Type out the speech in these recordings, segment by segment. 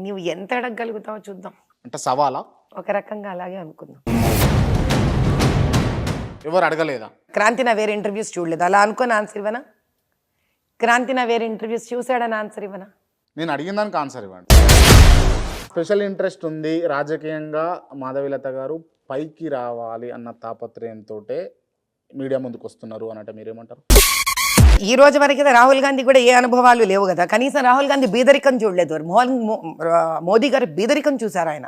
నువ్వు ఎంత అడగగలుగుతావో చూద్దాం. అంటే సవాలా? ఒక రకంగా అలాగే అనుకుందాం. ఎవరు అడగలేదా? క్రాంతి నా వేరే ఇంటర్వ్యూస్ చూడలేదు, అలా అనుకోని ఆన్సర్ ఇవ్వనా? క్రాంతి నా వేరే ఇంటర్వ్యూస్ చూసాడని ఆన్సర్ ఇవ్వనా? నేను అడిగిన దానికి ఆన్సర్ ఇవ్వండి. స్పెషల్ ఇంట్రెస్ట్ ఉంది రాజకీయంగా, మాధవీలత గారు పైకి రావాలి అన్న తాపత్రయంతో మీడియా ముందుకు వస్తున్నారు అని అంటే మీరేమంటారు? ఈ రోజు వరకు రాహుల్ గాంధీ కూడా ఏ అనుభవాలు లేవు కదా, కనీసం రాహుల్ గాంధీ బీదరికం చూడలేదు. మోదీ గారు బీదరికం చూసారు ఆయన.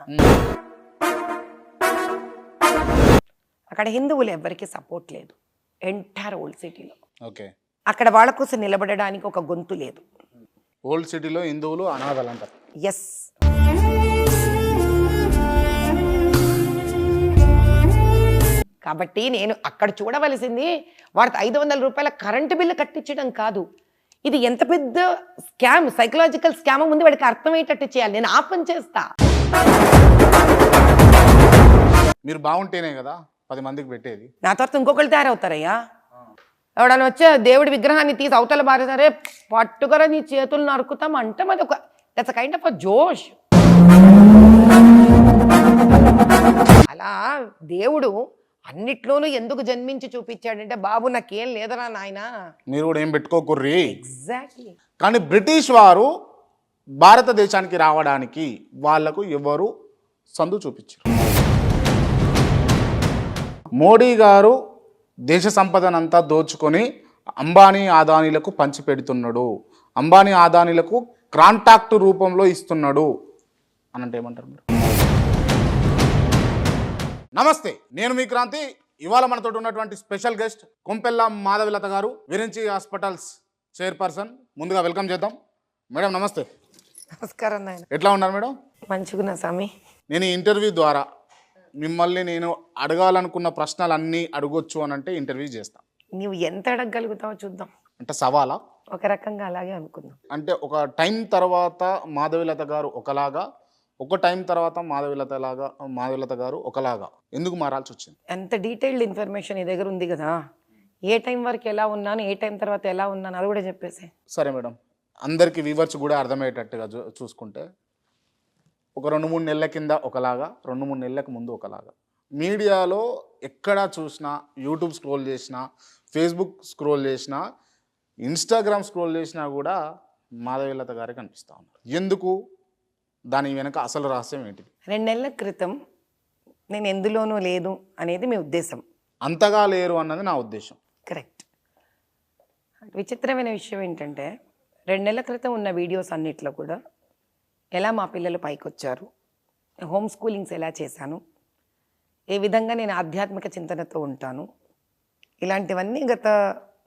అక్కడ హిందువులు ఎవరికి సపోర్ట్ లేదు ఎంటైర్ ఓల్డ్ సిటీలో. ఓకే, అక్కడ వాళ్ళ కోసం నిలబడడానికి ఒక గొంతు లేదు. ఓల్డ్ సిటీలో హిందువులు అనాథలు అంటారు. ఎస్, కాబట్టి నేను అక్కడ చూడవలసింది వాడికి 500 రూపాయల కరెంటు బిల్లు కట్టించడం కాదు. ఇది ఎంత పెద్ద స్కామ్, సైకలాజికల్ స్కామ్ ముందు వాడికి అర్థమయ్యేటట్టు చేయాలి. నేను ఆ పని చేస్తా. మీరు బాగుంటేనే కదా 10 మందికి పెట్టేది. నా తర్వాత ఇంకొకళ్ళు తయారవుతారయ్యా. ఎవడని వచ్చే దేవుడి విగ్రహాన్ని తీసి అవతల బారేసారే పట్టుకర నీ చేతులు నరుకుతాం అంటే అది ఒక దట్స్ కైండ్ ఆఫ్ అ జోష్. అలా దేవుడు అన్నిట్లోనూ ఎందుకు జన్మించి చూపించాడంటే, బాబు నాకేం లేదరా నాయనా, మీరు కూడా ఏం పెట్టుకోకుర్రి. ఎగ్జాక్ట్లీ. కానీ బ్రిటిష్ వారు భారతదేశానికి రావడానికి వాళ్లకు ఎవరు సందు చూపించారు? మోడీ గారు దేశ సంపదనంతా దోచుకొని అంబానీ ఆదానీలకు పంచిపెడుతున్నాడు, అంబానీ ఆదానీలకు కాంట్రాక్ట్ రూపంలో ఇస్తున్నాడు అని అంటే ఏమంటారు మీరు? నమస్తే, నేను మీ క్రాంతి. ఇవాళ మనతో ఉన్నటువంటి స్పెషల్ గెస్ట్ కొంపెల్ల మాధవీలత గారు, విరించి హాస్పిటల్స్ చైర్పర్సన్. ముందుగా వెల్కమ్ చేద్దాం. మేడం నమస్తే. నమస్కారం నాయన. ఎట్లా ఉన్నారు మేడం? మంచిగున్నా స్వామి. నేను ఈ ఇంటర్వ్యూ ద్వారా మిమ్మల్ని నేను అడగాలనుకున్న ప్రశ్నలన్నీ అడగొచ్చు అని అంటే ఇంటర్వ్యూ చేస్తా. నువ్వు ఎంత అడగగలుగుతావో చూద్దాం. అంటే సవాలా? ఒక రకంగా అలాగే అనుకుందాం. అంటే ఒక టైం తర్వాత మాధవీలత గారు ఒకలాగా, ఒక టైం తర్వాత మాధవీలత గారు ఒకలాగా ఎందుకు మారాల్సి వచ్చింది? ఎంత డీటెయిల్డ్ ఇన్ఫర్మేషన్ నీ దగ్గర ఉంది కదా, ఏ టైం వరకు ఎలా ఉన్నాను, ఏ టైం తర్వాత ఎలా ఉన్నాను, అది కూడా చెప్పేసి. సరే మేడం, అందరికీ వ్యూవర్స్ కూడా అర్థమయ్యేటట్టుగా చూసుకుంటే, ఒక 2-3 నెలల కింద ఒకలాగా, 2-3 నెలలకు ముందు ఒకలాగా, మీడియాలో ఎక్కడ చూసినా, యూట్యూబ్ స్క్రోల్ చేసినా, ఫేస్బుక్ స్క్రోల్ చేసినా, ఇన్స్టాగ్రామ్ స్క్రోల్ చేసినా కూడా మాధవీలత గారే కనిపిస్తూ ఉన్నారు. ఎందుకు? దాని వెనక అసలు రహస్యం ఏంటిది? 2 నెలల క్రితం నేను ఎందులోనూ లేదు అనేది మీ ఉద్దేశం. అంతగా లేరు అన్నది నా ఉద్దేశం. కరెక్ట్. విచిత్రమైన విషయం ఏంటంటే, 2 నెలల క్రితం ఉన్న వీడియోస్ అన్నిట్లో కూడా ఎలా మా పిల్లలు పైకి వచ్చారు, హోమ్ స్కూలింగ్స్ ఎలా చేశాను, ఏ విధంగా నేను ఆధ్యాత్మిక చింతనతో ఉంటాను, ఇలాంటివన్నీ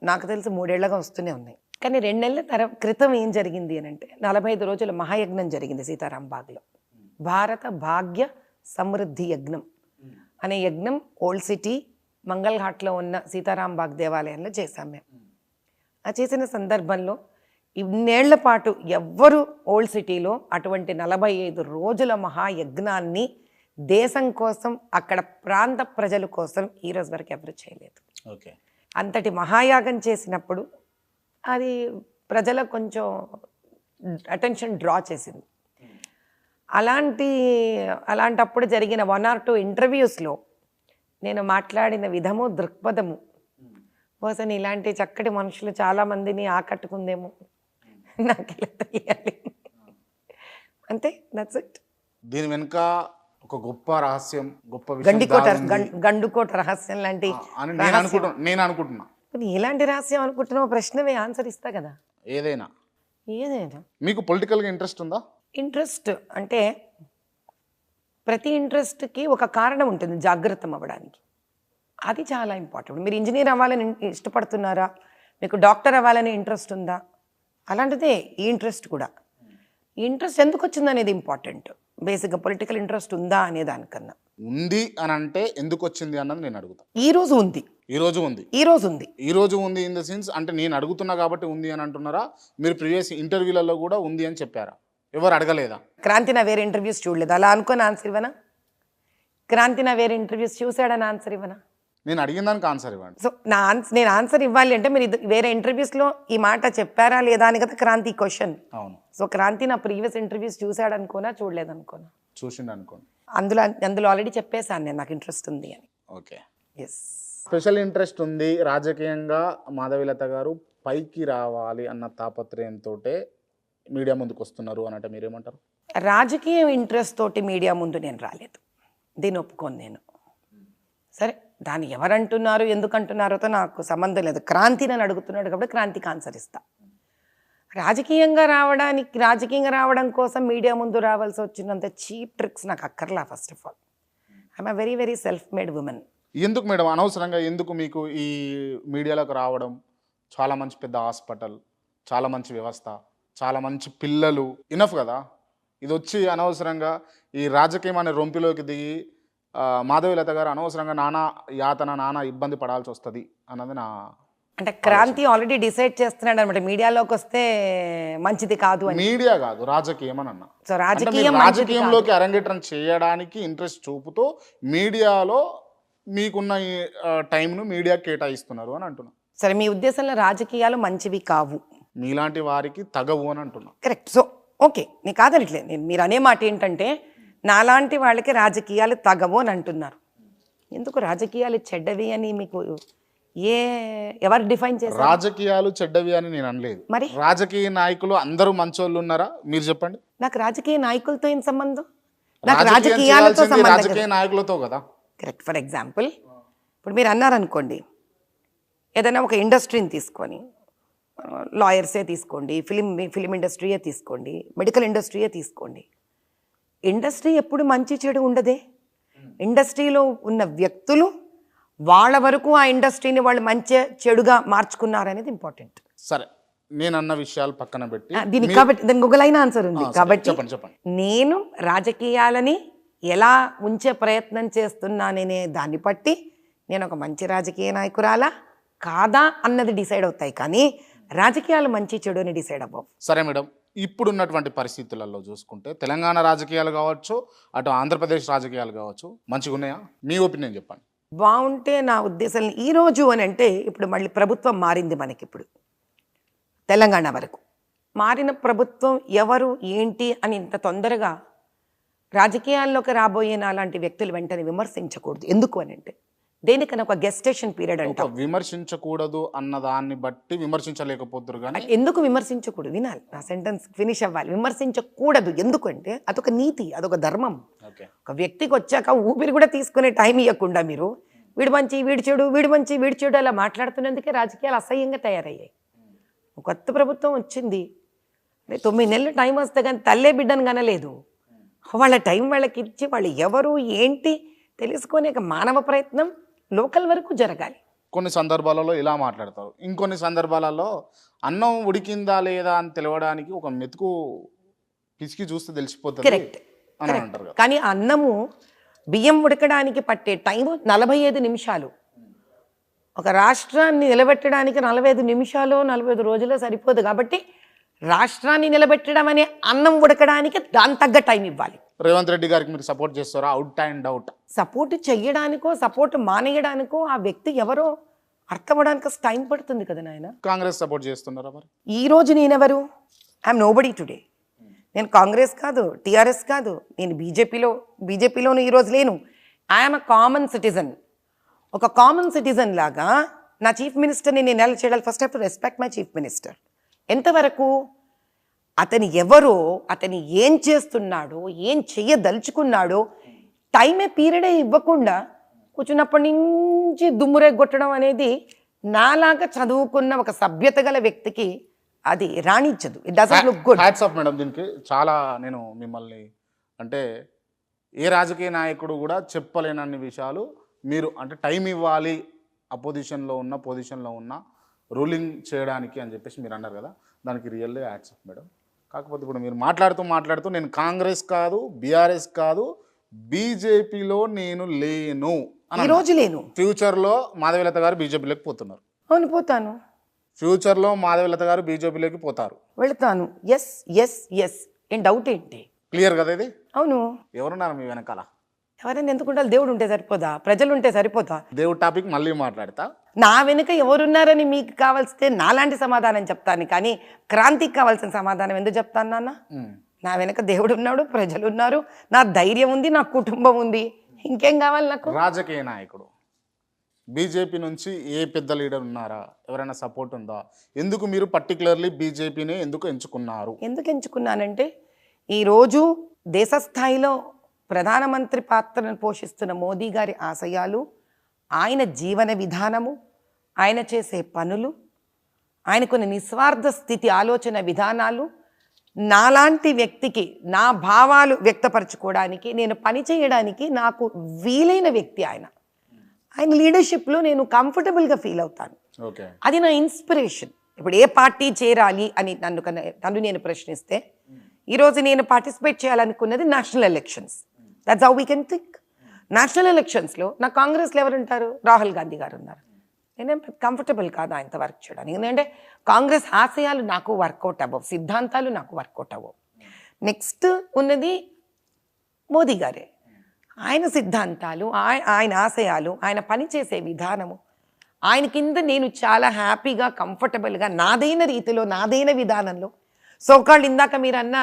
నాకు తెలిసి 3 ఏళ్లుగా వస్తూనే ఉన్నాయి. కానీ 2 నెలల క్రితం ఏం జరిగింది అని అంటే, 45 రోజుల మహాయజ్ఞం జరిగింది సీతారాంబాగ్లో. భారత భాగ్య సమృద్ధి యజ్ఞం అనే యజ్ఞం ఓల్డ్ సిటీ మంగళఘాట్లో ఉన్న సీతారాంబాగ్ దేవాలయంలో చేశాం మేము. ఆ చేసిన సందర్భంలో ఇన్నేళ్ల పాటు ఎవ్వరు ఓల్డ్ సిటీలో అటువంటి 45 రోజుల మహాయజ్ఞాన్ని దేశం కోసం, అక్కడ ప్రాంత ప్రజల కోసం ఈరోజు వరకు ఎవరు చేయలేదు. ఓకే, అంతటి మహాయాగం చేసినప్పుడు అది ప్రజలకు కొంచెం అటెన్షన్ డ్రా చేసింది. అలాంటప్పుడు జరిగిన 1 or 2 ఇంటర్వ్యూస్లో నేను మాట్లాడిన విధము, దృక్పథము బహుశా ఇలాంటి చక్కటి మనుషులు చాలామందిని ఆకట్టుకుందేమో, నాకు ఇలా తెలియాలి. అంతే, దట్స్ ఇట్. దీని వెనుక ఒక గొప్ప రహస్యం, గొప్ప గండుకోట రహస్యం లాంటి నేను అనుకుంటున్నా. ఎలాంటి రహస్యం అనుకుంటున్నావు? ప్రశ్నవే, ఆన్సర్ ఇస్తా కదా. ఏదైనా మీకు మీకు పొలిటికల్గా ఇంట్రెస్ట్ ఉందా? ఇంట్రెస్ట్ అంటే ప్రతి ఇంట్రెస్ట్కి ఒక కారణం ఉంటుంది జాగృతం అవ్వడానికి. అది చాలా ఇంపార్టెంట్. మీరు ఇంజనీర్ అవ్వాలని ఇష్టపడుతున్నారా, మీకు డాక్టర్ అవ్వాలని ఇంట్రెస్ట్ ఉందా, అలాంటిదే ఈ ఇంట్రెస్ట్ కూడా. ఈ ఇంట్రెస్ట్ ఎందుకు వచ్చింది అనేది ఇంపార్టెంట్. బేసిక్గా పొలిటికల్ ఇంట్రెస్ట్ ఉందా అనే దానికన్నా. ఉంది అని అంటే ఎందుకు వచ్చింది అన్నది నేను అడుగుతాను. ఈ రోజు ఉంది ఇన్ ద సెన్స్ అంటే నేను అడుగుతున్నా కాబట్టి ఉంది అని అంటున్నారా? మీరు ప్రీవియస్ ఇంటర్వ్యూలలో కూడా ఉంది అని చెప్పారా? ఎవరు అడగలేదా? క్రాంతి నా వేరే ఇంటర్వ్యూస్ చూడలేదు, అలా అనుకోని ఆన్సర్ ఇవ్వనా? క్రాంతి నా వేరే ఇంటర్వ్యూస్ చూసాడని ఆన్సర్ ఇవ్వనా? నేను అడిగిన దానికి ఆన్సర్ ఇవ్వండి. సో నేను ఆన్సర్ ఇవ్వాలి అంటే మీరు వేరే ఇంటర్వ్యూస్లో ఈ మాట చెప్పారా లేదా అని కదా క్రాంతి క్వశ్చన్. అవును, సో క్రాంతి నా ప్రీవియస్ ఇంటర్వ్యూస్ చూశాడు అనుకోనా చూడలేదు అనుకోనా? చూసిండు అనుకోండి. అందులో ఆల్రెడీ చెప్పేశాను నేను నాకు ఇంట్రెస్ట్ ఉంది అని. Okay, yes. స్పెషల్ ఇంట్రెస్ట్ ఉంది రాజకీయంగా మాధవీలత గారు పైకి రావాలి అన్న తాపత్రయంతో మీడియా ముందుకు వస్తున్నారు అని అంటే మీరేమంటారు? రాజకీయ ఇంట్రెస్ట్ తోటి మీడియా ముందు నేను రాలేదు, దీన్ని ఒప్పుకోను నేను. సరే, దాన్ని ఎవరంటున్నారు ఎందుకు అంటున్నారోతో నాకు సంబంధం లేదు. క్రాంతి నన్ను అడుగుతున్నాడు కాబట్టి క్రాంతికి ఆన్సర్ ఇస్తా. రాజకీయంగా రావడం కోసం మీడియా ముందు రావాల్సి వచ్చినంత చీప్ ట్రిక్స్ నాకు అక్కర్లా. First of all I'm a very very self made women. ఎందుకు మేడం అనవసరంగా ఎందుకు మీకు ఈ మీడియాలోకి రావడం? చాలా మంచి పెద్ద హాస్పిటల్, చాలా మంచి వ్యవస్థ, చాలా మంచి పిల్లలు, ఇనఫ్ కదా. ఇది వచ్చి అనవసరంగా ఈ రాజకీయం అనే రొంపిలోకి దిగి మాధవీలత గారు అనవసరంగా నానా ఇబ్బంది పడాల్సి వస్తుంది అన్నది నా అంటే క్రాంతి ఆల్రెడీ డిసైడ్ చేస్తున్నాడు అనమాట మీడియాలోకి వస్తే మంచిది కాదు అని. మీడియా కాదు, రాజకీయం అని అన్నా. సో రాజకీయంలోకి అరంగేట్రం చేయడానికి ఇంట్రెస్ట్ చూపుతూ మీడియాలో మీకున్న టైంను మీడియా కేటాయిస్తున్నారు అని అంటున్నా. సరే, మీ ఉద్దేశంలో రాజకీయాలు మంచివి కావు, మీలాంటి వారికి తగవు అని అంటున్నా. కరెక్ట్. సో ఓకే, నేను కాదనట్లేదు. మీరు అనే మాట ఏంటంటే నాలాంటి వాళ్ళకి రాజకీయాలు తగవు అని అంటున్నారు. ఎందుకు రాజకీయాలు చెడ్డవి అని మీకు ఎవరు డిఫైన్ చేశారు? రాజకీయాలు చెడ్డవి అని నేను అనలేదు. మరి రాజకీయ నాయకులు అందరూ మంచోళ్ళు ఉన్నారా మీరు చెప్పండి? నాకు రాజకీయ నాయకులతో ఏం సంబంధం? నాకు రాజకీయాలతో సంబంధం. రాజకీయ నాయకులతో కదా. కరెక్ట్. ఫర్ ఎగ్జాంపుల్ ఇప్పుడు మీరు అన్నారనుకోండి, ఏదైనా ఒక ఇండస్ట్రీని తీసుకొని, లాయర్సే తీసుకోండి, ఫిలిం ఇండస్ట్రీయే తీసుకోండి, మెడికల్ ఇండస్ట్రీయే తీసుకోండి. ఇండస్ట్రీ ఎప్పుడు మంచి చెడు ఉండదే. ఇండస్ట్రీలో ఉన్న వ్యక్తులు వాళ్ళ వరకు ఆ ఇండస్ట్రీని వాళ్ళు మంచి చెడుగా మార్చుకున్నారనేది ఇంపార్టెంట్. సరే, నేను అన్న విషయాలు పక్కన పెట్టి దానికి ఒక లైన్ ఆన్సర్ ఉంది కాబట్టి చెప్పండి. నేను రాజకీయాలని ఎలా ఉంచే ప్రయత్నం చేస్తున్నాననే దాన్ని బట్టి నేను ఒక మంచి రాజకీయ నాయకురాలా కాదా అన్నది డిసైడ్ అవుతాయి, కానీ రాజకీయాలు మంచి చెడు అని డిసైడ్ అవ్వవు. సరే మేడం, ఇప్పుడున్నటువంటి పరిస్థితులలో చూసుకుంటే తెలంగాణ రాజకీయాలు కావచ్చు, అటు ఆంధ్రప్రదేశ్ రాజకీయాలు కావచ్చు, మంచిగా ఉన్నాయా? మీ ఒపీనియన్ చెప్పండి. బాగుంటే నా ఉద్దేశం ఈ రోజు అని అంటే, ఇప్పుడు మళ్ళీ ప్రభుత్వం మారింది మనకి. ఇప్పుడు తెలంగాణ వరకు మారిన ప్రభుత్వం ఎవరు ఏంటి అని ఇంత తొందరగా రాజకీయాల్లోకి రాబోయే నాలాంటి వ్యక్తులు వెంటనే విమర్శించకూడదు. ఎందుకు అని అంటే, దేనికన్నా ఒక గెస్టేషన్ పీరియడ్ అంటాం. విమర్శించకూడదు అన్న దాన్ని బట్టి విమర్శించలేకపోతున్నారు, కానీ ఎందుకు విమర్శించకూడదు? వినాలి, నా సెంటెన్స్ ఫినిష్ అవ్వాలి. విమర్శించకూడదు ఎందుకంటే అదొక నీతి, అదొక ధర్మం. ఒక వ్యక్తికి వచ్చాక ఊపిరి కూడా తీసుకునే టైం ఇవ్వకుండా మీరు వీడు మంచి వీడు చెడు, వీడు మంచి వీడు చెడు అలా మాట్లాడుతున్నందుకే రాజకీయాలు అసహ్యంగా తయారయ్యాయి. కొత్త ప్రభుత్వం వచ్చింది, 9 నెలలు టైం వస్తే కానీ తల్లే బిడ్డను కనలేదు. వాళ్ళ టైం వాళ్ళకి ఇచ్చి వాళ్ళు ఎవరు ఏంటి తెలుసుకునే మానవ ప్రయత్నం లోకల్ వరకు జరగాలి. కొన్ని సందర్భాలలో ఇలా మాట్లాడతారు, ఇంకొన్ని సందర్భాలలో అన్నం ఉడికిందా లేదా అని తెలవడానికి ఒక మెతుకు పిసికి చూస్తే తెలిసిపోతుంది. కరెక్ట్. కానీ అన్నము బియ్యం ఉడకడానికి పట్టే టైం 45 నిమిషాలు. ఒక రాష్ట్రాన్ని నిలబెట్టడానికి 45 నిమిషాలు 45 రోజులు సరిపోదు. కాబట్టి రాష్ట్రాన్ని నిలబెట్టడం అనే అన్నం ఉడకడానికి దాని తగ్గ టైం ఇవ్వాలి. రేవంత్ రెడ్డి గారికి మీరు సపోర్ట్ చేస్తారా? అవుట్ అండ్ అవుట్ సపోర్ట్ చెయ్యడానికో సపోర్ట్ మానేయడానికో ఆ వ్యక్తి ఎవరో అర్థమవడానికి టైం పడుతుంది కదా నాయన. కాంగ్రెస్ సపోర్ట్ చేస్తున్నారా మరి? ఈ రోజు నేనెవరు? I'm nobody today. నేను కాంగ్రెస్ కాదు, టీఆర్ఎస్ కాదు, నేను బీజేపీలోను ఈరోజు లేను. I'm a common citizen. ఒక కామన్ సిటిజన్ లాగా నా చీఫ్ మినిస్టర్ని నేను ఎలా చేయాలి? First have to respect my chief minister. ఎంతవరకు అతని ఎవరో, అతని ఏం చేస్తున్నాడో, ఏం చెయ్యదలుచుకున్నాడో టైమే పీరియడే ఇవ్వకుండా కూర్చున్నప్పటి నుంచి దుమ్మురేగొట్టడం అనేది నాలాగా చదువుకున్న ఒక సభ్యత గల వ్యక్తికి అది రాణించదు. It doesn't look good. Hats off madam. దీనికి చాలా నేను మిమ్మల్ని అంటే ఏ రాజకీయ నాయకుడు కూడా చెప్పలేనన్ని విషయాలు మీరు అంటే టైం ఇవ్వాలి పొజిషన్లో ఉన్న రూలింగ్ చేయడానికి అని చెప్పేసి మీరు అన్నారు కదా, దానికి రియల్లీ హ్యాట్స్ ఆఫ్ మేడం. కాకపోతే ఇప్పుడు మీరు మాట్లాడుతూ నేను కాంగ్రెస్ కాదు, బీఆర్ఎస్ కాదు, బీజేపీలో నేను లేను ఈ రోజు లేను. ఫ్యూచర్లో మాధవీలత గారు బీజేపీలోకి పోతున్నారు. అవును, పోతాను. ఫ్యూచర్లో మాధవీలత గారు బీజేపీలోకి పోతారు, వెళతాను. Yes yes yes. ఏం డౌట్ ఏంటి? క్లియర్ కదా ఇది? అవును. ఎవరున్నారు మీ వెనకాల? ఎవరైనా ఎందుకు ఉండాలి? దేవుడు ఉంటే సరిపోదా? ప్రజలు ఉంటే సరిపోదా? దేవుడి టాపిక్ మళ్ళీ మాట్లాడతా. నా వెనుక ఎవరున్నారని మీకు కావాల్సితే నాలాంటి సమాధానం చెప్తాను, కానీ క్రాంతికి కావాల్సిన సమాధానం ఎందుకు చెప్తాను నాన్న? నా వెనుక దేవుడు ఉన్నాడు, ప్రజలు ఉన్నారు, నా ధైర్యం ఉంది, నా కుటుంబం ఉంది, ఇంకేం కావాలి నాకు? రాజకీయ నాయకుడు బీజేపీ నుంచి ఏ పెద్ద లీడర్ ఉన్నారా? ఎవరైనా సపోర్ట్ ఉందా? ఎందుకు మీరు పర్టికులర్లీ బీజేపీని ఎందుకు ఎంచుకున్నారు? ఎందుకు ఎంచుకున్నానంటే, ఈరోజు దేశ స్థాయిలో ప్రధానమంత్రి పాత్రను పోషిస్తున్న మోదీ గారి ఆశయాలు, ఆయన జీవన విధానము, ఆయన చేసే పనులు, ఆయన కొన్ని నిస్వార్థ స్థితి ఆలోచన విధానాలు నాలాంటి వ్యక్తికి నా భావాలు వ్యక్తపరచుకోవడానికి, నేను పని చేయడానికి నాకు వీలైన వ్యక్తి ఆయన. ఆయన లీడర్షిప్లో నేను కంఫర్టబుల్గా ఫీల్ అవుతాను. ఓకే, అది నా ఇన్స్పిరేషన్. ఇప్పుడు ఏ పార్టీ చేరాలి అని నన్ను నేను ప్రశ్నిస్తే, ఈరోజు నేను పార్టిసిపేట్ చేయాలనుకున్నది national elections. That's how we can think. National ఎలక్షన్స్లో నా కాంగ్రెస్లో ఎవరు ఉంటారు? రాహుల్ గాంధీ గారు ఉన్నారు. నేనేం కంఫర్టబుల్ కాదు ఆయనతో వర్క్ చేయడానికి. ఎందుకంటే కాంగ్రెస్ ఆశయాలు నాకు వర్కౌట్ అవ్వవు, సిద్ధాంతాలు నాకు వర్కౌట్ అవ్వవు. నెక్స్ట్ ఉన్నది మోదీ గారే. ఆయన సిద్ధాంతాలు, ఆయన ఆశయాలు, ఆయన పనిచేసే విధానము, ఆయన కింద నేను చాలా హ్యాపీగా కంఫర్టబుల్గా నాదైన రీతిలో నాదైన విధానంలో సోకాళ్ళు ఇందాక మీరు అన్న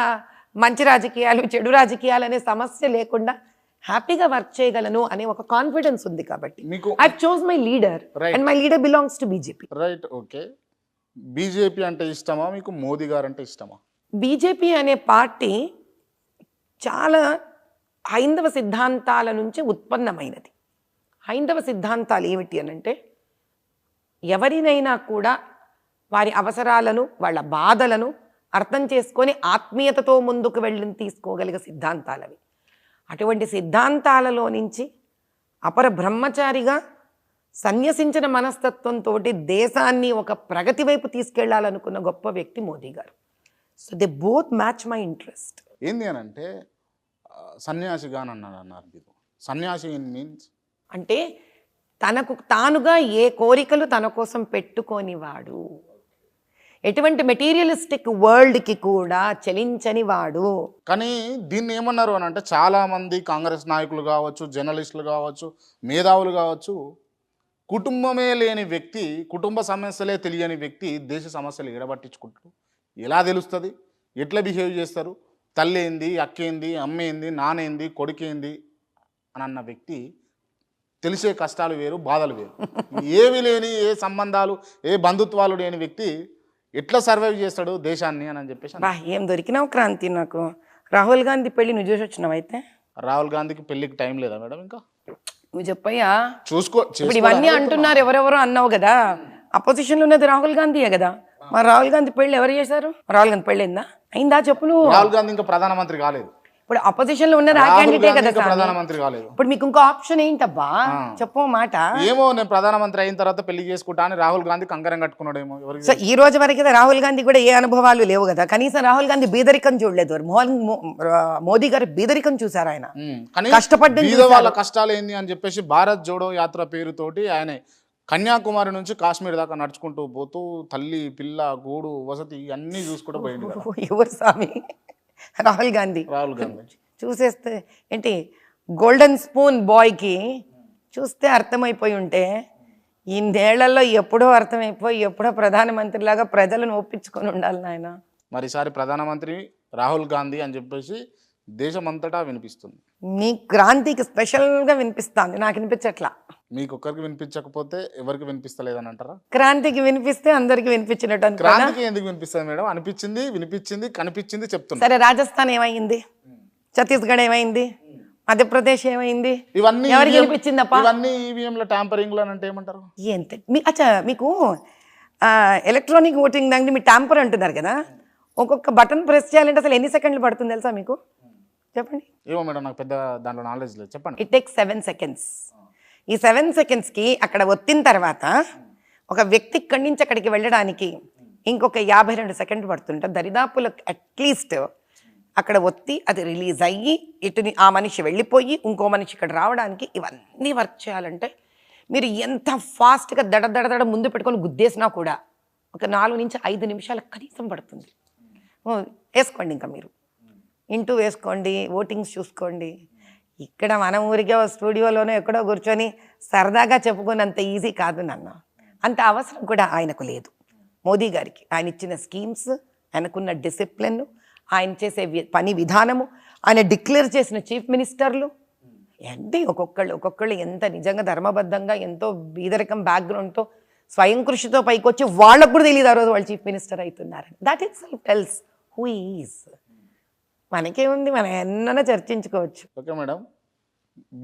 మంచి రాజకీయాలు చెడు రాజకీయాలు అనే సమస్య లేకుండా హ్యాపీగా వర్క్ చేయగలను అనే ఒక కాన్ఫిడెన్స్ ఉంది. కాబట్టి మీకు I chose my leader and my leader belongs to BJP. Right, okay. BJP అంటే ఇష్టమా మీకు? మోదీ గారు అంటే ఇష్టమా? బీజేపీ అనే పార్టీ చాలా హైందవ సిద్ధాంతాల నుంచి ఉత్పన్నమైనది. హైందవ సిద్ధాంతాలు ఏమిటి అనంటే, ఎవరినైనా కూడా వారి అవసరాలను, వాళ్ళ బాధలను అర్థం చేసుకొని ఆత్మీయతతో ముందుకు వెళ్ళి తీసుకోగలిగే సిద్ధాంతాలవి. అటువంటి సిద్ధాంతాలలో నుంచి అపర బ్రహ్మచారిగా సన్యసించిన మనస్తత్వంతో దేశాన్ని ఒక ప్రగతి వైపు తీసుకెళ్లాలనుకున్న గొప్ప వ్యక్తి మోదీ గారు. So they both match my interest. ఏంది అని అంటే సన్యాసిగా అన్నారు మీరు. సన్యాసి మీన్స్ అంటే తనకు తానుగా ఏ కోరికలు తన కోసం పెట్టుకొని వాడు, ఎటువంటి మెటీరియలిస్టిక్ వరల్డ్కి కూడా చలించని వాడు. కానీ దీన్ని ఏమన్నారు అని అంటే, చాలామంది కాంగ్రెస్ నాయకులు కావచ్చు, జర్నలిస్టులు కావచ్చు, మేధావులు కావచ్చు, కుటుంబమే లేని వ్యక్తి, కుటుంబ సమస్యలే తెలియని వ్యక్తి దేశ సమస్యలు ఎడబట్టించుకుంటారు. ఎలా తెలుస్తుంది? ఎట్లా బిహేవ్ చేస్తారు? తల్లి ఏంది, అక్కేంది, అమ్మేంది, నానేంది, కొడుకేంది అని అన్న వ్యక్తి తెలిసే కష్టాలు వేరు, బాధలు వేరు. ఏవి లేని, ఏ సంబంధాలు, ఏ బంధుత్వాలు లేని వ్యక్తి ఎట్లా సర్వైవ్ చేస్తాడు దేశాన్ని అని చెప్పేసి. బా ఏం దొరికినావు క్రాంతి నాకు. రాహుల్ గాంధీ పెళ్లి నువ్వు చూసి వచ్చినావు అయితే? రాహుల్ గాంధీకి పెళ్లికి టైం లేదా మేడం? ఇంకా నువ్వు చెప్పయ్యా. చూసుకో. ఇప్పుడు ఇవన్నీ అంటున్నారు, ఎవరెవరో అన్నావు కదా, అపోజిషన్లో ఉన్నది రాహుల్ గాంధీయే కదా. మరి రాహుల్ గాంధీ పెళ్లి ఎవరు చేశారు? రాహుల్ గాంధీ పెళ్ళి అయిందా చెప్పు నువ్వు. రాహుల్ గాంధీ ఇంకా ప్రధానమంత్రి కాలేదు. ఇప్పుడు అపోజిషన్ లో ఉన్నది ఆ క్యాండిడేటే కదా ప్రధానమంత్రి కాలేదు. ఇప్పుడు మీకు ఇంకో ఆప్షన్ ఏంటబ్బా చెప్పు మాట. ఏమో నేను ప్రధానమంత్రి అయిన తర్వాత పెళ్లి చేసుకుంటా అని రాహుల్ గాంధీ కంకరం కట్టుకున్నాడేమో. సో ఈ రోజు వరకు రాహుల్ గాంధీ కూడా ఏ అనుభవాలు లేవు కదా. కనీసం రాహుల్ గాంధీ బీదరికం చూడలేదు. మోదీ గారు బీదరికం చూసారు. ఆయన కష్టపడ్డ వాళ్ళ కష్టాలు ఏంది అని చెప్పేసి భారత్ జోడో యాత్ర పేరుతోటి ఆయన కన్యాకుమారి నుంచి కాశ్మీర్ దాకా నడుచుకుంటూ పోతూ తల్లి పిల్ల గూడు వసతి అన్నీ చూసుకుంటూ పోయింది. ఎవరు స్వామి? రాహుల్ గాంధీ. రాహుల్ గాంధీ చూసేస్తే ఏంటి, గోల్డెన్ స్పూన్ బాయ్కి చూస్తే అర్థమైపోయి ఉంటే ఇన్నేళ్లలో ఎప్పుడో అర్థమైపోయి ఎప్పుడో ప్రధానమంత్రిలాగా ప్రజలను ఒప్పించుకొని ఉండాలి నాయన. మరిసారి ప్రధానమంత్రి రాహుల్ గాంధీ అని చెప్పేసి దేశమంతటా వినిపిస్తుంది. నీ క్రాంతికి స్పెషల్గా వినిపిస్తుంది, నాకు వినిపించట్లా. మీకు ఒక్కరికి వినిపించకపోతే ఎవరికి వినిపిస్తలేదని అంటారా? క్రాంతికి వినిపిస్తే అందరికి వినిపించినట్టు. క్రాంతికి ఎందుకు వినిపిస్తుంది మేడం? అనిపించింది, వినిపించింది, కనిపించింది చెప్తున్నా. సరే, రాజస్థాన్ ఏమైంది? ఛత్తీస్గఢ్ ఏమైంది? మధ్యప్రదేశ్ ఏమైంది? ఇవన్నీ ఎవరికి వినిపించిందప్ప? ఇవన్నీ ఈవీఎంల ట్యాంపరింగ్ అని అంటే ఏమంటారు? అచ్చా, మీకు ఎలక్ట్రానిక్ ఓటింగ్ దాన్ని మీరు ట్యాంపర్ అంటున్నారు కదా. ఒక్కొక్క బటన్ ప్రెస్ చేయాలంటే అసలు ఎన్ని సెకండ్లు పడుతుంది తెలుసా మీకు? చెప్పండి. ఏమో మేడం, నాకు పెద్ద దాంట్లో నాలెడ్జ్ లేదు, చెప్పండి. It takes 7 seconds. ఈ 7 secondsకి అక్కడ ఒత్తిన తర్వాత ఒక వ్యక్తి ఇక్కడి నుంచి అక్కడికి వెళ్ళడానికి ఇంకొక 52 సెకండ్లు పడుతుంటుంది. దరిదాపులో అట్లీస్ట్ అక్కడ ఒత్తి అది రిలీజ్ అయ్యి ఇటుని ఆ మనిషి వెళ్ళిపోయి ఇంకో మనిషి ఇక్కడ రావడానికి ఇవన్నీ వర్క్ చేయాలంటే మీరు ఎంత ఫాస్ట్గా దడ ముందు పెట్టుకొని గుద్దేసినా కూడా ఒక 4 నుంచి 5 నిమిషాలు కనీసం పడుతుంది. వేసుకోండి, ఇంకా మీరు ఇంటూ వేసుకోండి, ఓటింగ్స్ చూసుకోండి. ఇక్కడ మన ఊరికే స్టూడియోలోనో ఎక్కడో కూర్చొని సరదాగా చెప్పుకున్నంత ఈజీ కాదు నాన్న. అంత అవసరం కూడా ఆయనకు లేదు. మోదీ గారికి ఆయన ఇచ్చిన స్కీమ్స్, ఆయనకున్న డిసిప్లిన్, ఆయన చేసే పని విధానము, ఆయన డిక్లేర్ చేసిన చీఫ్ మినిస్టర్లు ఏంటి ఒక్కొక్కళ్ళు ఎంత నిజంగా ధర్మబద్ధంగా, ఎంతో బీదరికం బ్యాక్గ్రౌండ్తో స్వయం కృషితో పైకొచ్చి వాళ్ళకు కూడా తెలియదు ఆ రోజు వాళ్ళు చీఫ్ మినిస్టర్ అవుతున్నారని. That itself tells who is. మనకేముంది, మనం ఎన్నైనా చర్చించుకోవచ్చు. ఓకే మేడం,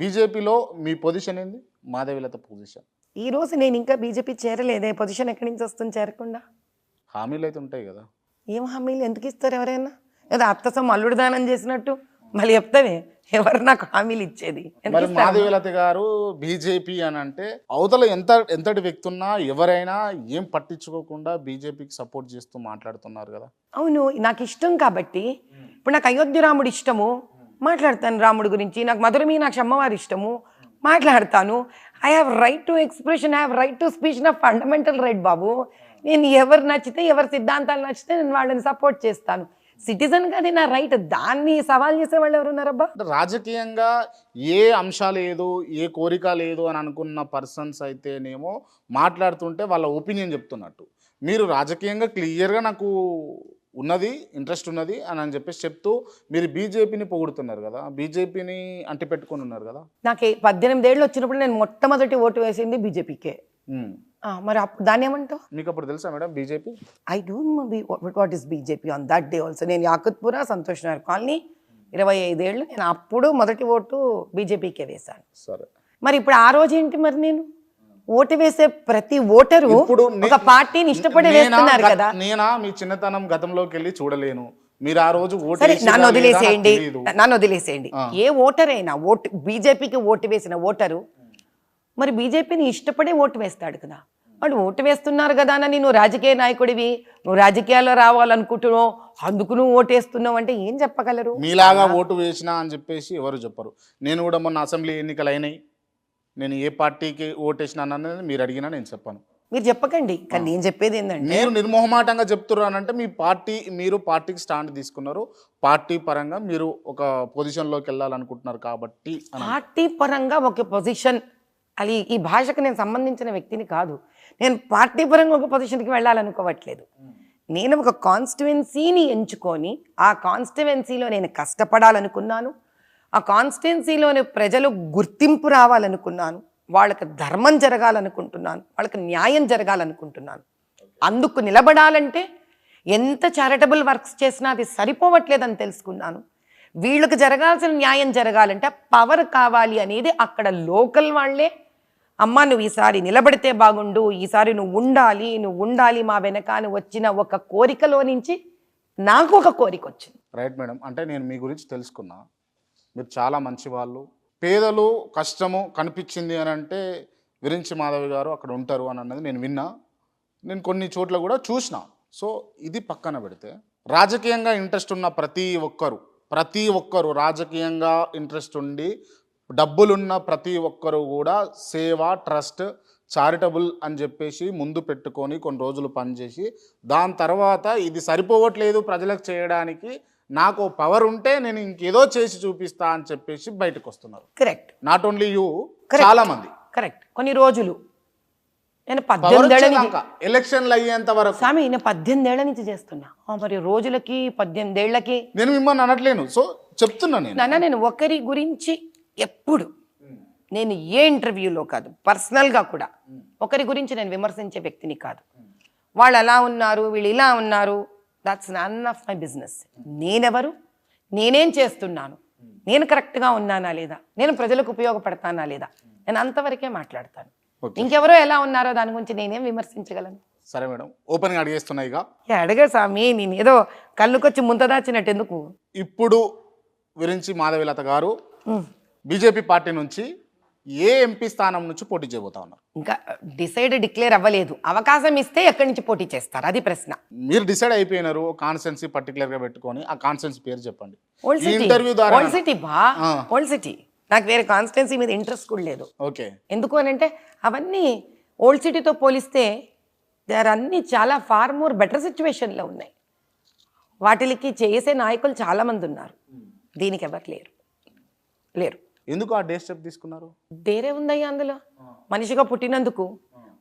బీజేపీలో మీ పొజిషన్ ఏంది? మాధవీలత పొజిషన్ ఈ రోజు నేను ఇంకా బీజేపీ చేరలేదే. పొజిషన్ ఎక్కడి నుంచి వస్తుంది చేరకుండా? హామీలు అయితే ఉంటాయి కదా. ఏం హామీలు ఎందుకు ఇస్తారు ఎవరైనా? ఏదో అత్తసం అల్లుడు దానం చేసినట్టు మళ్ళీ చెప్తావే ఎవరు నాకు హామీలు ఇచ్చేది? మరి మాధవీలత గారు బీజేపీ అని అంటే అవతల ఎంతటి వ్యక్తి ఉన్నా ఎవరైనా ఏం పట్టించుకోకుండా బీజేపీకి సపోర్ట్ చేస్తూ మాట్లాడుతున్నారు కదా. అవును, నాకు ఇష్టం కాబట్టి. ఇప్పుడు నాకు అయోధ్య రాముడు ఇష్టము, మాట్లాడతాను రాముడి గురించి. నాకు మధుర మీనాక్షి అమ్మవారి ఇష్టము, మాట్లాడతాను. I have right to expression, I have right to speech. నా ఫండమెంటల్ రైట్ బాబు. నేను ఎవరు నచ్చితే, ఎవరి సిద్ధాంతాలు నచ్చితే నేను వాళ్ళని సపోర్ట్ చేస్తాను. సిటిజన్గా అది నా రైట్. దాన్ని సవాల్ చేసే వాళ్ళు ఎవరున్నారబ్బా? రాజకీయంగా ఏ అంశాలు లేదు, ఏ కోరిక లేదు అని అనుకున్న పర్సన్స్ అయితేనేమో మాట్లాడుతుంటే వాళ్ళ ఒపీనియన్ చెప్తున్నట్టు, మీరు రాజకీయంగా క్లియర్గా నాకు ఉన్నది, ఇంట్రెస్ట్ ఉన్నది అని చెప్పేసి చెప్తూ మీరు బీజేపీని పొగుడుతున్నారు కదా, బీజేపీని అంటిపెట్టుకుని ఉన్నారు కదా. నాకు 18 ఏళ్ళు వచ్చినప్పుడు నేను మొట్టమొదటి ఓటు వేసింది బీజేపీకే. మరి అప్పుడు దాన్ని ఏమంటావు? మీకు అప్పుడు తెలుసా madam BJP? I don't know what is BJP on that day also. నేను యాకుత్పురా సంతోష్ నగర్ కాలనీ 25 ఏళ్ళు. నేను అప్పుడు మొదటి ఓటు బీజేపీకే వేశాను. సరే, మరి ఇప్పుడు ఆ రోజు ఏంటి? మరి నేను ఓటు వేసే ప్రతి ఓటరు ఒక పార్టీని ఇష్టపడి వేస్తున్నారు కదా. నేనా మీ చిన్నతనం గతంలోకి వెళ్ళి చూడలేను. మీరు ఆ రోజు ఓటు సరే, నన్ను వదిలేసేయండి. ఏ ఓటర్ అయినా బీజేపీకి ఓటు వేసిన ఓటరు మరి బీజేపీని ఇష్టపడే ఓటు వేస్తాడు కదా. వాళ్ళు ఓటు వేస్తున్నారు కదా అని నువ్వు రాజకీయ నాయకుడివి, నువ్వు రాజకీయాల్లో రావాలనుకుంటున్నావు, అందుకు నువ్వు ఓటు వేస్తున్నావు అంటే ఏం చెప్పగలరు? మీలాగా ఓటు వేసినా అని చెప్పేసి ఎవరు చెప్పరు. నేను కూడా మొన్న అసెంబ్లీ ఎన్నికలు అయినాయి, నేను ఏ పార్టీకి ఓటేసినా అన్నది మీరు అడిగినా నేను చెప్పాను. మీరు చెప్పకండి, కానీ నేను చెప్పేది ఏంటంటే మీరు నిర్మోహమాటంగా చెప్తున్నారంటే మీరు పార్టీకి స్టాండ్ తీసుకున్నారు, పార్టీ పరంగా మీరు ఒక పొజిషన్లోకి వెళ్ళాలనుకుంటున్నారు కాబట్టి. పార్టీ పరంగా ఒక పొజిషన్, అది ఈ భాషకు నేను సంబంధించిన వ్యక్తిని కాదు. నేను పార్టీ పరంగా ఒక పొజిషన్కి వెళ్ళాలనుకోవట్లేదు. నేను ఒక కాన్స్టిట్యువెన్సీని ఎంచుకొని ఆ కాన్స్టిట్యువెన్సీలో నేను కష్టపడాలనుకున్నాను. ఆ కాన్స్టిట్యువెన్సీలోని ప్రజలు గుర్తింపు రావాలనుకున్నాను. వాళ్ళకి ధర్మం జరగాలనుకుంటున్నాను, వాళ్ళకి న్యాయం జరగాలనుకుంటున్నాను. అందుకు నిలబడాలంటే ఎంత చారిటబుల్ వర్క్స్ చేసినా అది సరిపోవట్లేదని తెలుసుకున్నాను. వీళ్ళకి జరగాల్సిన న్యాయం జరగాలంటే పవర్ కావాలి అనేది అక్కడ లోకల్ వాళ్ళే, అమ్మ నువ్వు ఈసారి నిలబడితే బాగుండు, ఈసారి నువ్వు ఉండాలి మా వెనక అని వచ్చిన ఒక కోరికలో నుంచి నాకు ఒక కోరిక వచ్చింది. రైట్ మేడం, అంటే నేను మీ గురించి తెలుసుకున్నా, మీరు చాలా మంచి వాళ్ళు. పేదలు కష్టము కనిపించింది అని అంటే విరించి మాధవి గారు అక్కడ ఉంటారు అని అన్నది నేను విన్నా, నేను కొన్ని చోట్ల కూడా చూసిన. సో ఇది పక్కన పెడితే రాజకీయంగా ఇంట్రెస్ట్ ఉన్న ప్రతి ఒక్కరు రాజకీయంగా ఇంట్రెస్ట్ ఉండి డబ్బులున్న ప్రతి ఒక్కరు కూడా సేవ, ట్రస్ట్, చారిటబుల్ అని చెప్పేసి ముందు పెట్టుకొని కొన్ని రోజులు పనిచేసి దాని తర్వాత ఇది సరిపోవట్లేదు ప్రజలకు చేయడానికి, నాకు పవర్ ఉంటే నేను ఇంకేదో చేసి చూపిస్తా అని చెప్పేసి బయటకు వస్తున్నారు. కరెక్ట్. నాట్ ఓన్లీ యూ, చాలా మంది. కరెక్ట్. కొన్ని రోజులు నేను 18 ఏళ్ళ నుంచి ఎలక్షన్లు అయ్యేంత వరకు స్వామి నేను 18 ఏళ్ల నుంచి చేస్తున్నా. మరి రోజులకి 18 ఏళ్లకి నేను మిమ్మల్ని అనట్లేను, సో చెప్తున్నా నేను ఒకరి గురించి ఎప్పుడు, నేను ఏ ఇంటర్వ్యూలో కాదు, పర్సనల్గా కూడా ఒకరి గురించి నేను విమర్శించే వ్యక్తిని కాదు. వాళ్ళు అలా ఉన్నారు, వీళ్ళు ఇలా ఉన్నారు, that's none of my business. నేనెవరు, నేనేం చేస్తున్నాను, నేను కరెక్ట్గా ఉన్నానా లేదా, నేను ప్రజలకు ఉపయోగపడతానా లేదా, నేను అంతవరకే మాట్లాడతాను. ఇంకెవరో ఎలా ఉన్నారో దాని గురించి నేనేం విమర్శించగలను? సరే మేడం, ఓపెన్గా అడిగేస్తున్నాయి. అడగ స్వామి, నేను ఏదో కళ్ళుకొచ్చి ముంత దాచినట్టు ఎందుకు. ఇప్పుడు విరించి మాధవీలత గారు బీజేపీ పార్టీ నుంచి ఏ ఎంపీ స్థానం నుంచి పోటీ చేయబోతా ఉన్నారు? ఇంకా డిక్లేర్ అవ్వలేదు. అవకాశం ఇస్తే ఎక్కడి నుంచి పోటీ చేస్తారు, అది ప్రశ్న. మీరు డిసైడ్ అయిపోయినారు కాన్స్టిట్యున్సీ పర్టికులర్గా పెట్టుకొని, ఆ కాన్స్టిట్యున్సీ పేరు చెప్పండి. Old city. నాకు వేరే కాన్స్టిట్యున్సీ మీద ఇంట్రెస్ట్ కూడా లేదు. ఓకే. ఎందుకు అని అంటే అవన్నీ ఓల్డ్ సిటీతో పోలిస్తే దే ఆర్ అన్నీ చాలా ఫార్ మోర్ బెటర్ సిచ్యువేషన్లో ఉన్నాయి. వాటికి చేసే నాయకులు చాలామంది ఉన్నారు, దీనికి ఎవరు లేరు. ఎందుకు ఆ డే స్టెప్ తీసుకున్నారు? డేరే ఉందయ్యా అందులో. మనిషిగా పుట్టినందుకు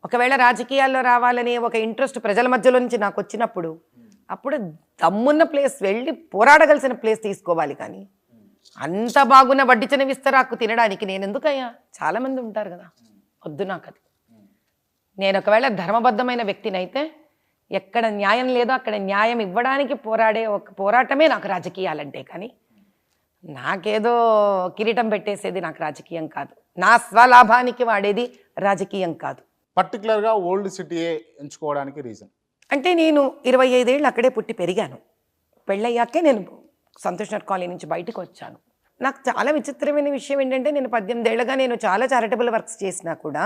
ఒకవేళ రాజకీయాల్లో రావాలనే ఒక ఇంట్రెస్ట్ ప్రజల మధ్యలో నుంచి నాకు వచ్చినప్పుడు అప్పుడు దమ్మున్న ప్లేస్ వెళ్ళి పోరాడగలిసిన ప్లేస్ తీసుకోవాలి. కానీ అంత బాగున్న వడ్డిచిన విస్తరాకు తినడానికి నేను ఎందుకయ్యా? చాలామంది ఉంటారు కదా, వద్దు నాకు అది. నేను ఒకవేళ ధర్మబద్ధమైన వ్యక్తిని అయితే ఎక్కడ న్యాయం లేదో అక్కడ న్యాయం ఇవ్వడానికి పోరాడే ఒక పోరాటమే నాకు రాజకీయాలంటే. కానీ నాకేదో కిరీటం పెట్టేసేది నాకు రాజకీయం కాదు, నా స్వలాభానికి వాడేది రాజకీయం కాదు. పర్టికులర్గా ఓల్డ్ సిటీయే ఎంచుకోవడానికి రీజన్ అంటే నేను 25 ఏళ్ళు అక్కడే పుట్టి పెరిగాను. పెళ్ళయ్యాకే నేను సంతోష్ నగర్ కాలనీ నుంచి బయటకు వచ్చాను. నాకు చాలా విచిత్రమైన విషయం ఏంటంటే నేను 18 ఏళ్ళుగా నేను చాలా చారిటబుల్ వర్క్స్ చేసినా కూడా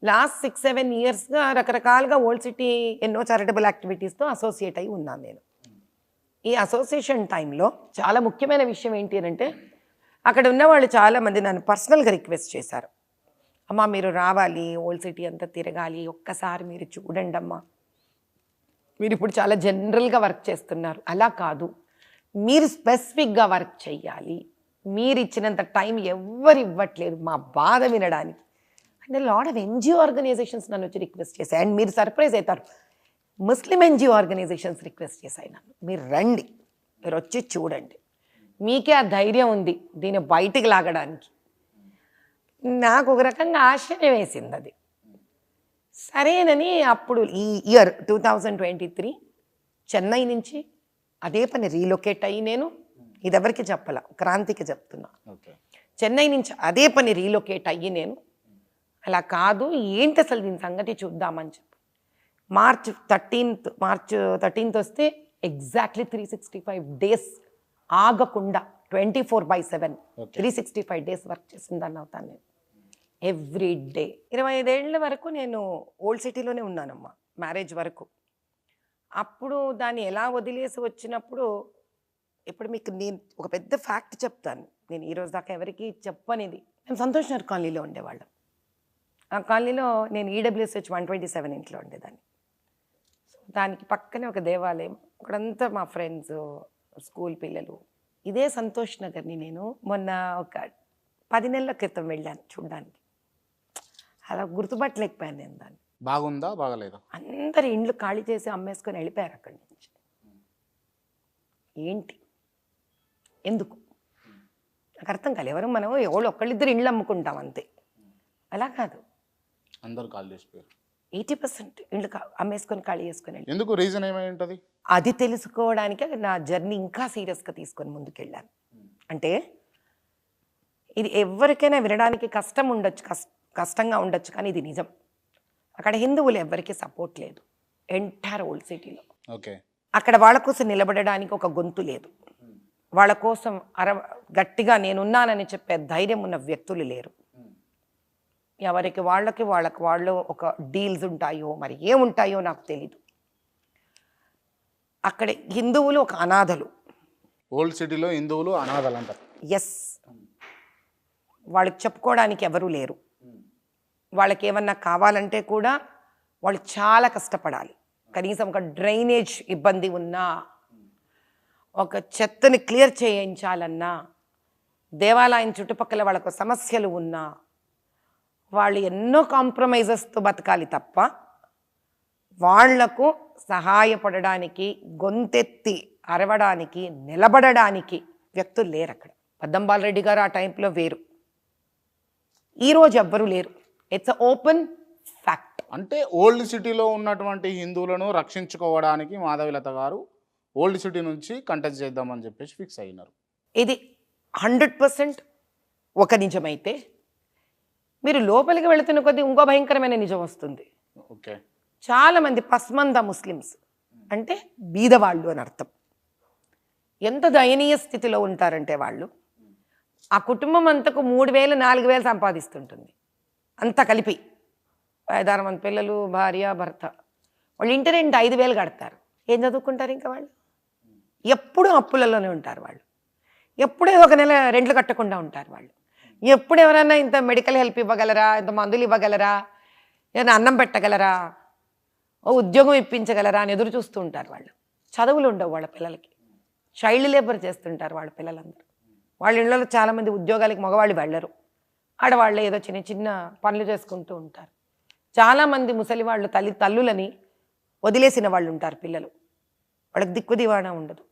లాస్ట్ 6-7 ఇయర్స్గా రకరకాలుగా ఓల్డ్ సిటీ ఎన్నో చారిటబుల్ యాక్టివిటీస్తో అసోసియేట్ అయి ఉన్నాను నేను. ఈ అసోసియేషన్ టైంలో చాలా ముఖ్యమైన విషయం ఏంటి అని అంటే అక్కడ ఉన్న వాళ్ళు చాలామంది నన్ను పర్సనల్గా రిక్వెస్ట్ చేశారు, అమ్మ మీరు రావాలి, ఓల్డ్ సిటీ అంతా తిరగాలి, ఒక్కసారి మీరు చూడండి అమ్మా, మీరు ఇప్పుడు చాలా జనరల్గా వర్క్ చేస్తున్నారు, అలా కాదు మీరు స్పెసిఫిక్గా వర్క్ చెయ్యాలి, మీరు ఇచ్చినంత టైం ఎవ్వరు ఇవ్వట్లేదు మా బాధ వినడానికి. అంటే లాట్ ఆఫ్ ఎన్జిఓ ఆర్గనైజేషన్స్ నన్ను వచ్చి రిక్వెస్ట్ చేశాయి. అండ్ మీరు సర్ప్రైజ్ అవుతారు, ముస్లిం ఎన్జిఓ ఆర్గనైజేషన్స్ రిక్వెస్ట్ చేశాయి నన్ను, మీరు రండి, మీరు వచ్చి చూడండి, మీకే ఆ ధైర్యం ఉంది దీన్ని బయటికి లాగడానికి. నాకు ఒక రకంగా ఆశ్చర్యం వేసింది అది. సరేనని అప్పుడు ఈ ఇయర్ 2023 చెన్నై నుంచి అదే పని రీలొకేట్ అయ్యి నేను, ఇది ఎవరికి చెప్పాల, క్రాంతికి చెప్తున్నా, చెన్నై నుంచి అదే పని రీలొకేట్ అయ్యి నేను అలా కాదు ఏంటి అసలు దీని సంగతి చూద్దామని చెప్పి మార్చ్ 13th వస్తే ఎగ్జాక్ట్లీ 365 డేస్ ఆగకుండా 24/7 365 డేస్ వర్క్ చేసిందాన్ని అవుతాను నేను ఎవ్రీ డే. 25 ఏళ్ళ వరకు నేను ఓల్డ్ సిటీలోనే ఉన్నానమ్మా మ్యారేజ్ వరకు. అప్పుడు దాన్ని ఎలా వదిలేసి వచ్చినప్పుడు ఇప్పుడు మీకు నేను ఒక పెద్ద ఫ్యాక్ట్ చెప్తాను, నేను ఈరోజు దాకా ఎవరికి చెప్పనిది. మేము సంతోష్ నగర్ కాలనీలో ఉండేవాళ్ళం. ఆ కాలనీలో నేను ఈడబ్ల్యూఎస్హెచ్ 127 ఇంట్లో ఉండేదాన్ని. సో దానికి పక్కనే ఒక దేవాలయం, అక్కడంతా మా ఫ్రెండ్స్, స్కూల్ పిల్లలు. ఇదే సంతోష్ నగర్ని నేను మొన్న ఒక 10 నెలల క్రితం వెళ్ళాను చూడ్డానికి. అలా గుర్తుపట్టలేకపోయాను నేను దాన్ని. బాగుందా బాగలేదా? అందరు ఇండ్లు ఖాళీ చేసి అమ్మేసుకొని వెళ్ళిపోయారు అక్కడి నుంచి. ఏంటి ఎందుకు నాకు అర్థం కాలేదు. ఎవరు మనం ఎవరు ఒక్కళ్ళిద్దరు ఇండ్లు అమ్ముకుంటాం అంతే, అలా కాదు, అందరు ఖాళీ చేసిపోయారు. 80% ఇండ్లు అమ్మేసుకొని ఖాళీ చేసుకొని వెళ్ళి. ఎందుకు రీజన్ ఏమై ఉంటుంది? అది తెలుసుకోవడానికి నా జర్నీ ఇంకా సీరియస్గా తీసుకొని ముందుకెళ్ళాను. అంటే ఇది ఎవరికైనా వినడానికి కష్టం ఉండొచ్చు, కష్టంగా ఉండొచ్చు, కానీ ఇది నిజం. అక్కడ హిందువులు ఎవరికి సపోర్ట్ లేదు ఎంటైర్ ఓల్డ్ సిటీలో. ఓకే, అక్కడ వాళ్ళ కోసం నిలబడడానికి ఒక గొంతు లేదు, వాళ్ళ కోసం గట్టిగా నేనున్నానని చెప్పే ధైర్యం ఉన్న వ్యక్తులు లేరు. ఎవరికి వాళ్ళు ఒక డీల్స్ ఉంటాయో మరి ఏముంటాయో నాకు తెలీదు. అక్కడ హిందువులు ఒక అనాథలు. ఓల్డ్ సిటీలో హిందువులు అనాథలు అంటారు. ఎస్, వాళ్ళకి చెప్పుకోవడానికి ఎవరూ లేరు. వాళ్ళకి ఏమన్నా కావాలంటే కూడా వాళ్ళు చాలా కష్టపడాలి. కనీసం ఒక డ్రైనేజ్ ఇబ్బంది ఉన్నా, ఒక చెత్తని క్లియర్ చేయించాలన్నా, దేవాలయం చుట్టుపక్కల వాళ్ళకు సమస్యలు ఉన్నా వాళ్ళు ఎన్నో కాంప్రమైజెస్తో బతకాలి తప్ప వాళ్లకు సహాయపడడానికి, గొంతెత్తి అరవడానికి, నిలబడడానికి వ్యక్తులు లేరు అక్కడ. పద్దంబాలరెడ్డి గారు ఆ టైంలో వేరు, ఈరోజు ఎవ్వరూ లేరు. It's open fact. అంటే ఓల్డ్ సిటీలో ఉన్నటువంటి హిందువులను రక్షించుకోవడానికి మాధవీలత గారు ఓల్డ్ సిటీ నుంచి కంటెస్ట్ చేద్దామని చెప్పేసి ఫిక్స్ అయినారు. ఇది 100% ఒక నిజమైతే మీరు లోపలికి వెళుతున్న కొద్దీ ఇంకో భయంకరమైన నిజం వస్తుంది. ఓకే, చాలామంది పస్మంద ముస్లిమ్స్ అంటే బీదవాళ్ళు అని అర్థం. ఎంత దయనీయ స్థితిలో ఉంటారంటే వాళ్ళు, ఆ కుటుంబం అంతకు 3,000-4,000 సంపాదిస్తుంటుంది, అంతా కలిపి 5-6 మంది పిల్లలు, భార్య, భర్త. వాళ్ళు ఇంటి రెంట్ 5,000 కడతారు. ఏం చదువుకుంటారు ఇంకా వాళ్ళు? ఎప్పుడూ అప్పులలోనే ఉంటారు వాళ్ళు. ఎప్పుడే ఒక నెల రెంట్లు కట్టకుండా ఉంటారు వాళ్ళు. ఎప్పుడు ఎవరైనా ఇంత మెడికల్ హెల్ప్ ఇవ్వగలరా, ఇంత మందులు ఇవ్వగలరా, ఏదైనా అన్నం పెట్టగలరా, ఓ ఉద్యోగం ఇప్పించగలరా అని ఎదురు చూస్తూ ఉంటారు వాళ్ళు. చదువులు ఉండవు వాళ్ళ పిల్లలకి, చైల్డ్ లేబర్ చేస్తుంటారు వాళ్ళ పిల్లలందరూ. వాళ్ళ ఇళ్ళలో చాలామంది ఉద్యోగాలకి మగవాళ్ళు వెళ్ళరు, ఆడవాళ్ళే ఏదో చిన్న చిన్న పనులు చేసుకుంటూ ఉంటారు. చాలామంది ముసలి వాళ్ళు తల్లులని వదిలేసిన వాళ్ళు ఉంటారు, పిల్లలు వాళ్ళకి దిక్కు దివాణా ఉండదు.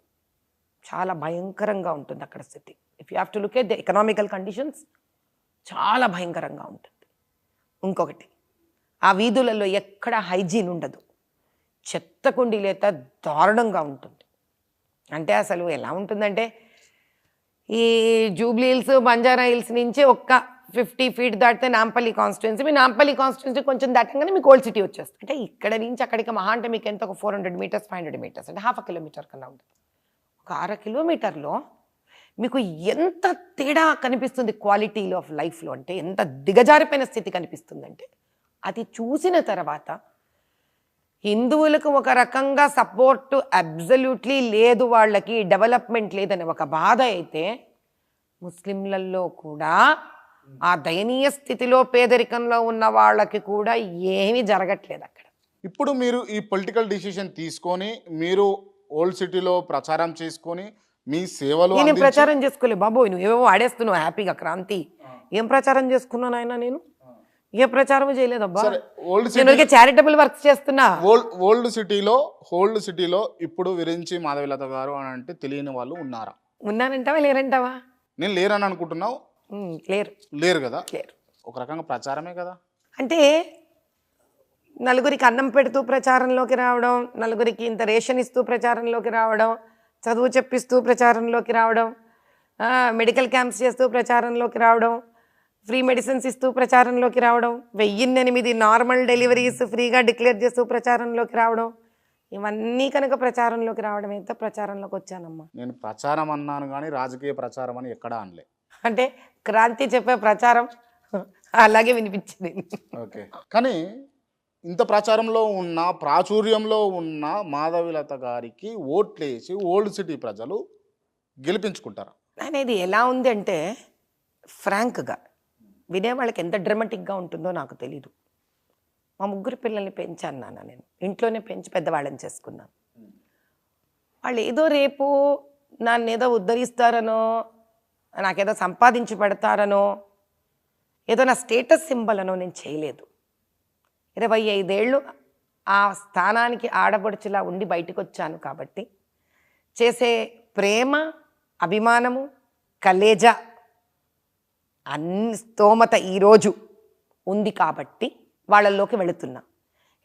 చాలా భయంకరంగా ఉంటుంది అక్కడ స్థితి. If you have to look at the economical conditions చాలా భయంకరంగా ఉంటుంది. ఇంకొకటి, ఆ వీధులలో ఎక్కడ హైజీన్ ఉండదు, చెత్త కుండీలేత దారుణంగా ఉంటుంది. అంటే అసలు ఎలా ఉంటుందంటే ఈ జూబ్లీ హిల్స్ బంజారా హిల్స్ నుంచి ఒక్క 50 feet దాటితే నాంపల్లి కాన్స్టిట్యున్సీ, మీ నాంపల్లి కాన్స్టిట్యున్సీ కొంచెం దాటంగానే మీకు ఓల్డ్ సిటీ వచ్చేస్తుంది. అంటే ఇక్కడ నుంచి అక్కడికి మహా అంటే మీకు ఎంత ఒక 400 meters 500 meters అంటే 1/2 kilometer కన్నా ఉంటుంది. ఒక 1/2 kilometerలో మీకు ఎంత తేడా కనిపిస్తుంది క్వాలిటీలో ఆఫ్ లైఫ్లో, అంటే ఎంత దిగజారిపోయిన స్థితి కనిపిస్తుందంటే అది చూసిన తర్వాత హిందువులకు ఒక రకంగా సపోర్టు అబ్జల్యూట్లీ లేదు, వాళ్ళకి డెవలప్మెంట్ లేదని ఒక బాధ అయితే, ముస్లింలలో కూడా ఆ దయనీయ స్థితిలో పేదరికంలో ఉన్న వాళ్ళకి కూడా ఏమీ జరగట్లేదు అక్కడ. ఇప్పుడు మీరు ఈ పొలిటికల్ డిసిషన్ తీసుకొని మీరు ఓల్డ్ సిటీలో ప్రచారం చేసుకొని మీ సేవలు నేను ప్రచారం చేసుకోలే బాబోయ్, నువ్వు ఏవేవో ఆడేస్తున్నావు హ్యాపీగా క్రాంతి. ఏం ప్రచారం చేసుకున్నాను ఆయన? నేను ఏ ప్రచారం చేయలేదబ్బా, నేను చారిటబుల్ వర్క్స్ చేస్తున్నా. ఓల్డ్ సిటీలో ఇప్పుడు విరించి మాధవీలత గారు అని అంటే తెలియని వాళ్ళు ఉన్నారా? ఉన్నానంటావా లేరంటావా? నేను లేరని అనుకుంటున్నావు. లేరు కదా, ఒక రకంగా ప్రచారమే కదా. అంటే నలుగురికి అన్నం పెడుతూ ప్రచారంలోకి రావడం, నలుగురికి ఇంత రేషన్ ఇస్తూ ప్రచారంలోకి రావడం, చదువు చెప్పిస్తూ ప్రచారంలోకి రావడం, మెడికల్ క్యాంప్స్ చేస్తూ ప్రచారంలోకి రావడం, ఫ్రీ మెడిసిన్స్ ఇస్తూ ప్రచారంలోకి రావడం, 1008 నార్మల్ డెలివరీస్ ఫ్రీగా డిక్లేర్ చేస్తూ ప్రచారంలోకి రావడం, ఇవన్నీ కనుక ప్రచారంలోకి రావడం అయితే ప్రచారంలోకి వచ్చానమ్మా. నేను ప్రచారం అన్నాను కానీ రాజకీయ ప్రచారం అని ఎక్కడా అనలే. అంటే క్రాంతి చెప్పే ప్రచారం అలాగే వినిపించింది. ఓకే, కానీ ఇంత ప్రచారంలో ఉన్న ప్రాచుర్యంలో ఉన్న మాధవీలత గారికి ఓట్లేసి ఓల్డ్ సిటీ ప్రజలు గెలిపించుకుంటారు అనేది ఎలా ఉంది అంటే, ఫ్రాంక్గా వినేవాళ్ళకి ఎంత డ్రమాటిక్గా ఉంటుందో నాకు తెలీదు. మా 3 పిల్లల్ని పెంచాను నాన్న, నేను ఇంట్లోనే పెంచి పెద్దవాళ్ళని చేసుకున్నాను. వాళ్ళు ఏదో రేపు నన్ను ఏదో ఉద్ధరిస్తారనో, నాకేదో సంపాదించి పెడతారనో, ఏదో నా స్టేటస్ సింబల్ అనో నేను చేయలేదు. 25 ఏళ్ళు ఆ స్థానానికి ఆడపడుచులా ఉండి బయటకు వచ్చాను కాబట్టి చేసే ప్రేమ, అభిమానము, కలేజా అన్ని స్తోమత ఈరోజు ఉంది కాబట్టి వాళ్ళల్లోకి వెళుతున్నా.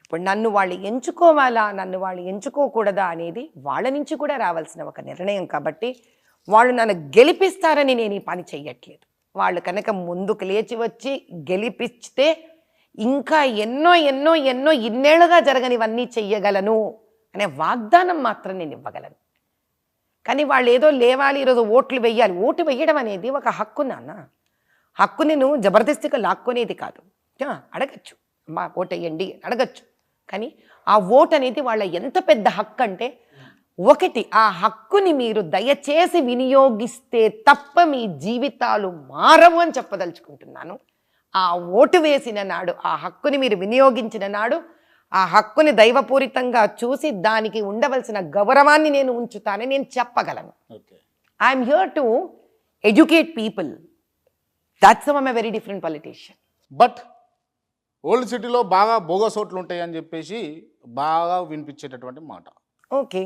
ఇప్పుడు నన్ను వాళ్ళు ఎంచుకోవాలా, నన్ను వాళ్ళు ఎంచుకోకూడదా అనేది వాళ్ళ నుంచి కూడా రావాల్సిన ఒక నిర్ణయం కాబట్టి వాళ్ళు నన్ను గెలిపిస్తారని నేను ఈ పని చెయ్యట్లేదు. వాళ్ళు కనుక ముందుకు లేచి వచ్చి గెలిపిస్తే ఇంకా ఎన్నో ఎన్నో ఎన్నో ఇన్నేళ్లుగా జరగనివన్నీ చెయ్యగలను అనే వాగ్దానం మాత్రం నేను ఇవ్వగలను. కానీ వాళ్ళు ఏదో లేవాలి, ఈరోజు ఓట్లు వెయ్యాలి. ఓటు వెయ్యడం అనేది ఒక హక్కు నాన్న. హక్కుని నువ్వు జబర్దస్తిగా లాక్కొనేది కాదు. అడగచ్చు, అమ్మా ఓటు వేయండి అడగచ్చు. కానీ ఆ ఓటు అనేది వాళ్ళ ఎంత పెద్ద హక్కు అంటే, ఒకటి, ఆ హక్కుని మీరు దయచేసి వినియోగిస్తే తప్ప మీ జీవితాలు మారవు అని చెప్పదలుచుకుంటున్నాను. ఆ ఓటు వేసిన నాడు, ఆ హక్కుని మీరు వినియోగించిన నాడు, ఆ హక్కుని దైవపూరితంగా చూసి దానికి ఉండవలసిన గౌరవాన్ని నేను ఉంచుతానని నేను చెప్పగలను. I'm here to educate people. That's I'm a very different politician. But old సిటీలో బాగా బోగస్ ఓట్లు ఉంటాయి అని చెప్పేసి బాగా వినిపించేటటువంటి మాట. ఓకే,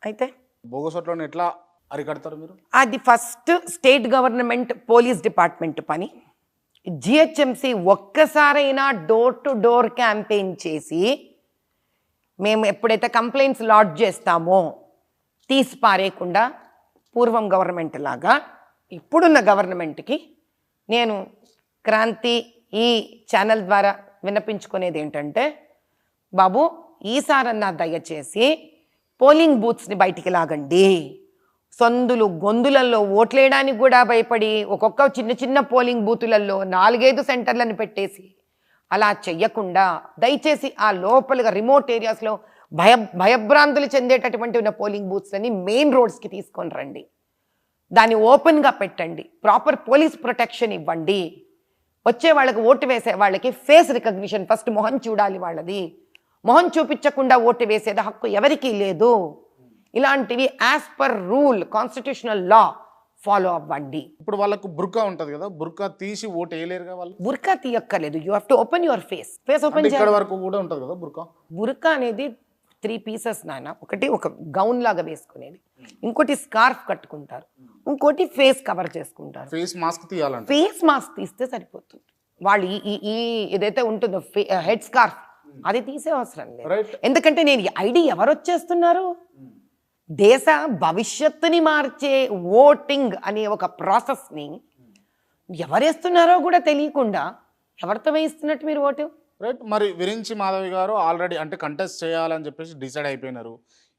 అయితే బోగస్ ఓట్లను ఎట్లా అరికడతారు మీరు? అది first state government police department పని. జిహెచ్ఎంసి ఒక్కసారైనా డోర్ టు డోర్ క్యాంపెయిన్ చేసి మేము ఎప్పుడైతే కంప్లైంట్స్ లాడ్జ్ చేస్తామో తీసి పారేయకుండా పూర్వం గవర్నమెంట్ లాగా ఇప్పుడున్న గవర్నమెంట్కి నేను క్రాంతి ఈ ఛానల్ ద్వారా విన్నపించుకునేది ఏంటంటే, బాబు ఈసారన్నా దయచేసి పోలింగ్ బూత్స్ని బయటికి లాగండి. సందులు గొంతులలో ఓట్లేయడానికి కూడా భయపడి ఒక్కొక్క చిన్న చిన్న పోలింగ్ బూతులలో 4-5 సెంటర్లను పెట్టేసి అలా చెయ్యకుండా దయచేసి ఆ లోపలగా రిమోట్ ఏరియాస్లో భయభ్రాంతులు చెందేటటువంటి ఉన్న పోలింగ్ బూత్స్ని మెయిన్ రోడ్స్కి తీసుకొని రండి. దాన్ని ఓపెన్గా పెట్టండి. ప్రాపర్ పోలీస్ ప్రొటెక్షన్ ఇవ్వండి. వచ్చే వాళ్ళకి ఓటు వేసే వాళ్ళకి ఫేస్ రికగ్నిషన్, ఫస్ట్ మొహం చూడాలి వాళ్ళది. మొహం చూపించకుండా ఓటు వేసేది హక్కు ఎవరికీ లేదు. ఇలాంటివి as per rule, constitutional law follow అవ్వండి. ఇప్పుడు వాళ్ళకు బుర్కా ఉంటది కదా, బుర్కా తీసి ఓటు వేయలేరుగా వాళ్ళు. బుర్కా తీయక్కర్లేదు, you have to open your face open అంటే ఇక్కడ వరకు కూడా ఉంటది కదా బుర్కా. బుర్కా అనేది 3 పీసెస్ నాయన. ఒకటి ఒక గౌన్ లాగా వేసుకునేది, ఇంకోటి స్కార్ఫ్ కట్టుకుంటారు, ఇంకోటి ఫేస్ కవర్ చేసుకుంటారు. ఫేస్ మాస్క్ తీయాలంటే ఫేస్ మాస్క్ తీస్తే సరిపోతుంది. వాళ్ళు ఈ ఏదైతే ఉంటుందో హెడ్ స్కార్ఫ్ అది తీసే అవసరం లేదు. రైట్. ఎందుకంటే నేను ఐడి ఎవరు వచ్చేస్తున్నారు, దేశ భవిష్యత్తుని మార్చే ఓటింగ్ అనే ఒక ప్రాసెస్ని ఎవరేస్తున్నారో కూడా తెలియకుండా ఎవరితో వేయిస్తున్నట్టు మీరు ఓటు? రైట్. మరి విరించి మాధవి గారు ఆల్రెడీ అంటే కంటెస్ట్ చేయాలని చెప్పేసి డిసైడ్ అయిపోయినారు.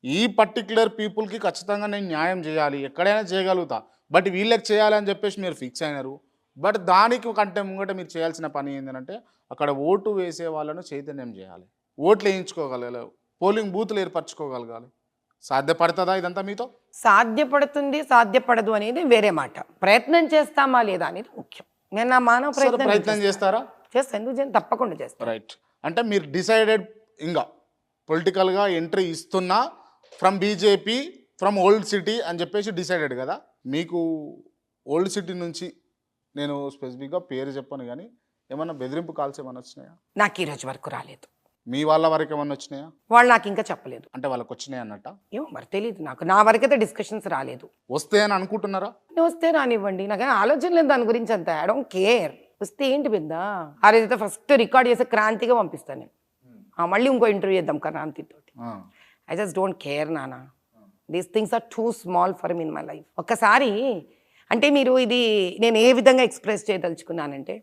ఈ పర్టిక్యులర్ పీపుల్కి ఖచ్చితంగా నేను న్యాయం చేయాలి, ఎక్కడైనా చేయగలుగుతా, బట్ వీళ్ళకి చేయాలని చెప్పేసి మీరు ఫిక్స్ అయినారు. బట్ దానికి కంటే ముంగట మీరు చేయాల్సిన పని ఏంటంటే అక్కడ ఓటు వేసే వాళ్ళను చైతన్యం చేయాలి, ఓట్లు వేయించుకోగలగాలి, పోలింగ్ బూత్లు ఏర్పరచుకోగలగాలి. సాధ్యపడుతుందా ఇదంతా మీతో? సాధ్యపడుతుంది సాధ్యపడదు అనేది వేరే మాట, ప్రయత్నం చేస్తామా లేదా అనేది ముఖ్యం. నేను నా మానవ ప్రయత్నం చేస్తారా? చేస్తాను, ఎందుకు చేయను? తప్పకుండా చేస్తాను. రైట్. అంటే మీరు డిసైడెడ్ ఇంకా పొలిటికల్గా ఎంట్రీ ఇస్తున్నా from BJP from old city అని చెప్పేసి డిసైడెడ్ కదా. మీకు ఓల్డ్ సిటీ నుంచి నేను స్పెసిఫిక్గా పేరు చెప్పను కానీ ఏమన్నా బెదిరింపు కాల్స్ ఏమన్నా వచ్చినాయా? నాకు ఈ రోజు వరకు రాలేదు. మీ వాళ్ళ వరకు ఏమన్నా వచ్చినాయా? వాళ్ళు నాకు ఇంకా చెప్పలేదు. అంటే వాళ్ళకి వచ్చినాయి అన్నట్ట? ఏమో మరి తెలియదు నాకు, నా వరకైతే డిస్కషన్స్ రాలేదు. వస్తే అని అనుకుంటున్నారా? వస్తే రానివ్వండి, నాకేం ఆలోచన లేదు దాని గురించి అంత. I don't care. వస్తే ఏంటి పెద్ద, అదైతే ఫస్ట్ రికార్డ్ చేసి క్రాంతిగా పంపిస్తాను నేను. మళ్ళీ ఇంకో ఇంటర్వ్యూ చేద్దాం క్రాంతితో. ఐ జస్ట్ డోంట్ కేర్ నానా, these things are too small for me in my life. ఒక్కసారి అంటే మీరు ఇది నేను ఏ విధంగా ఎక్స్ప్రెస్ చేయదలుచుకున్నానంటే,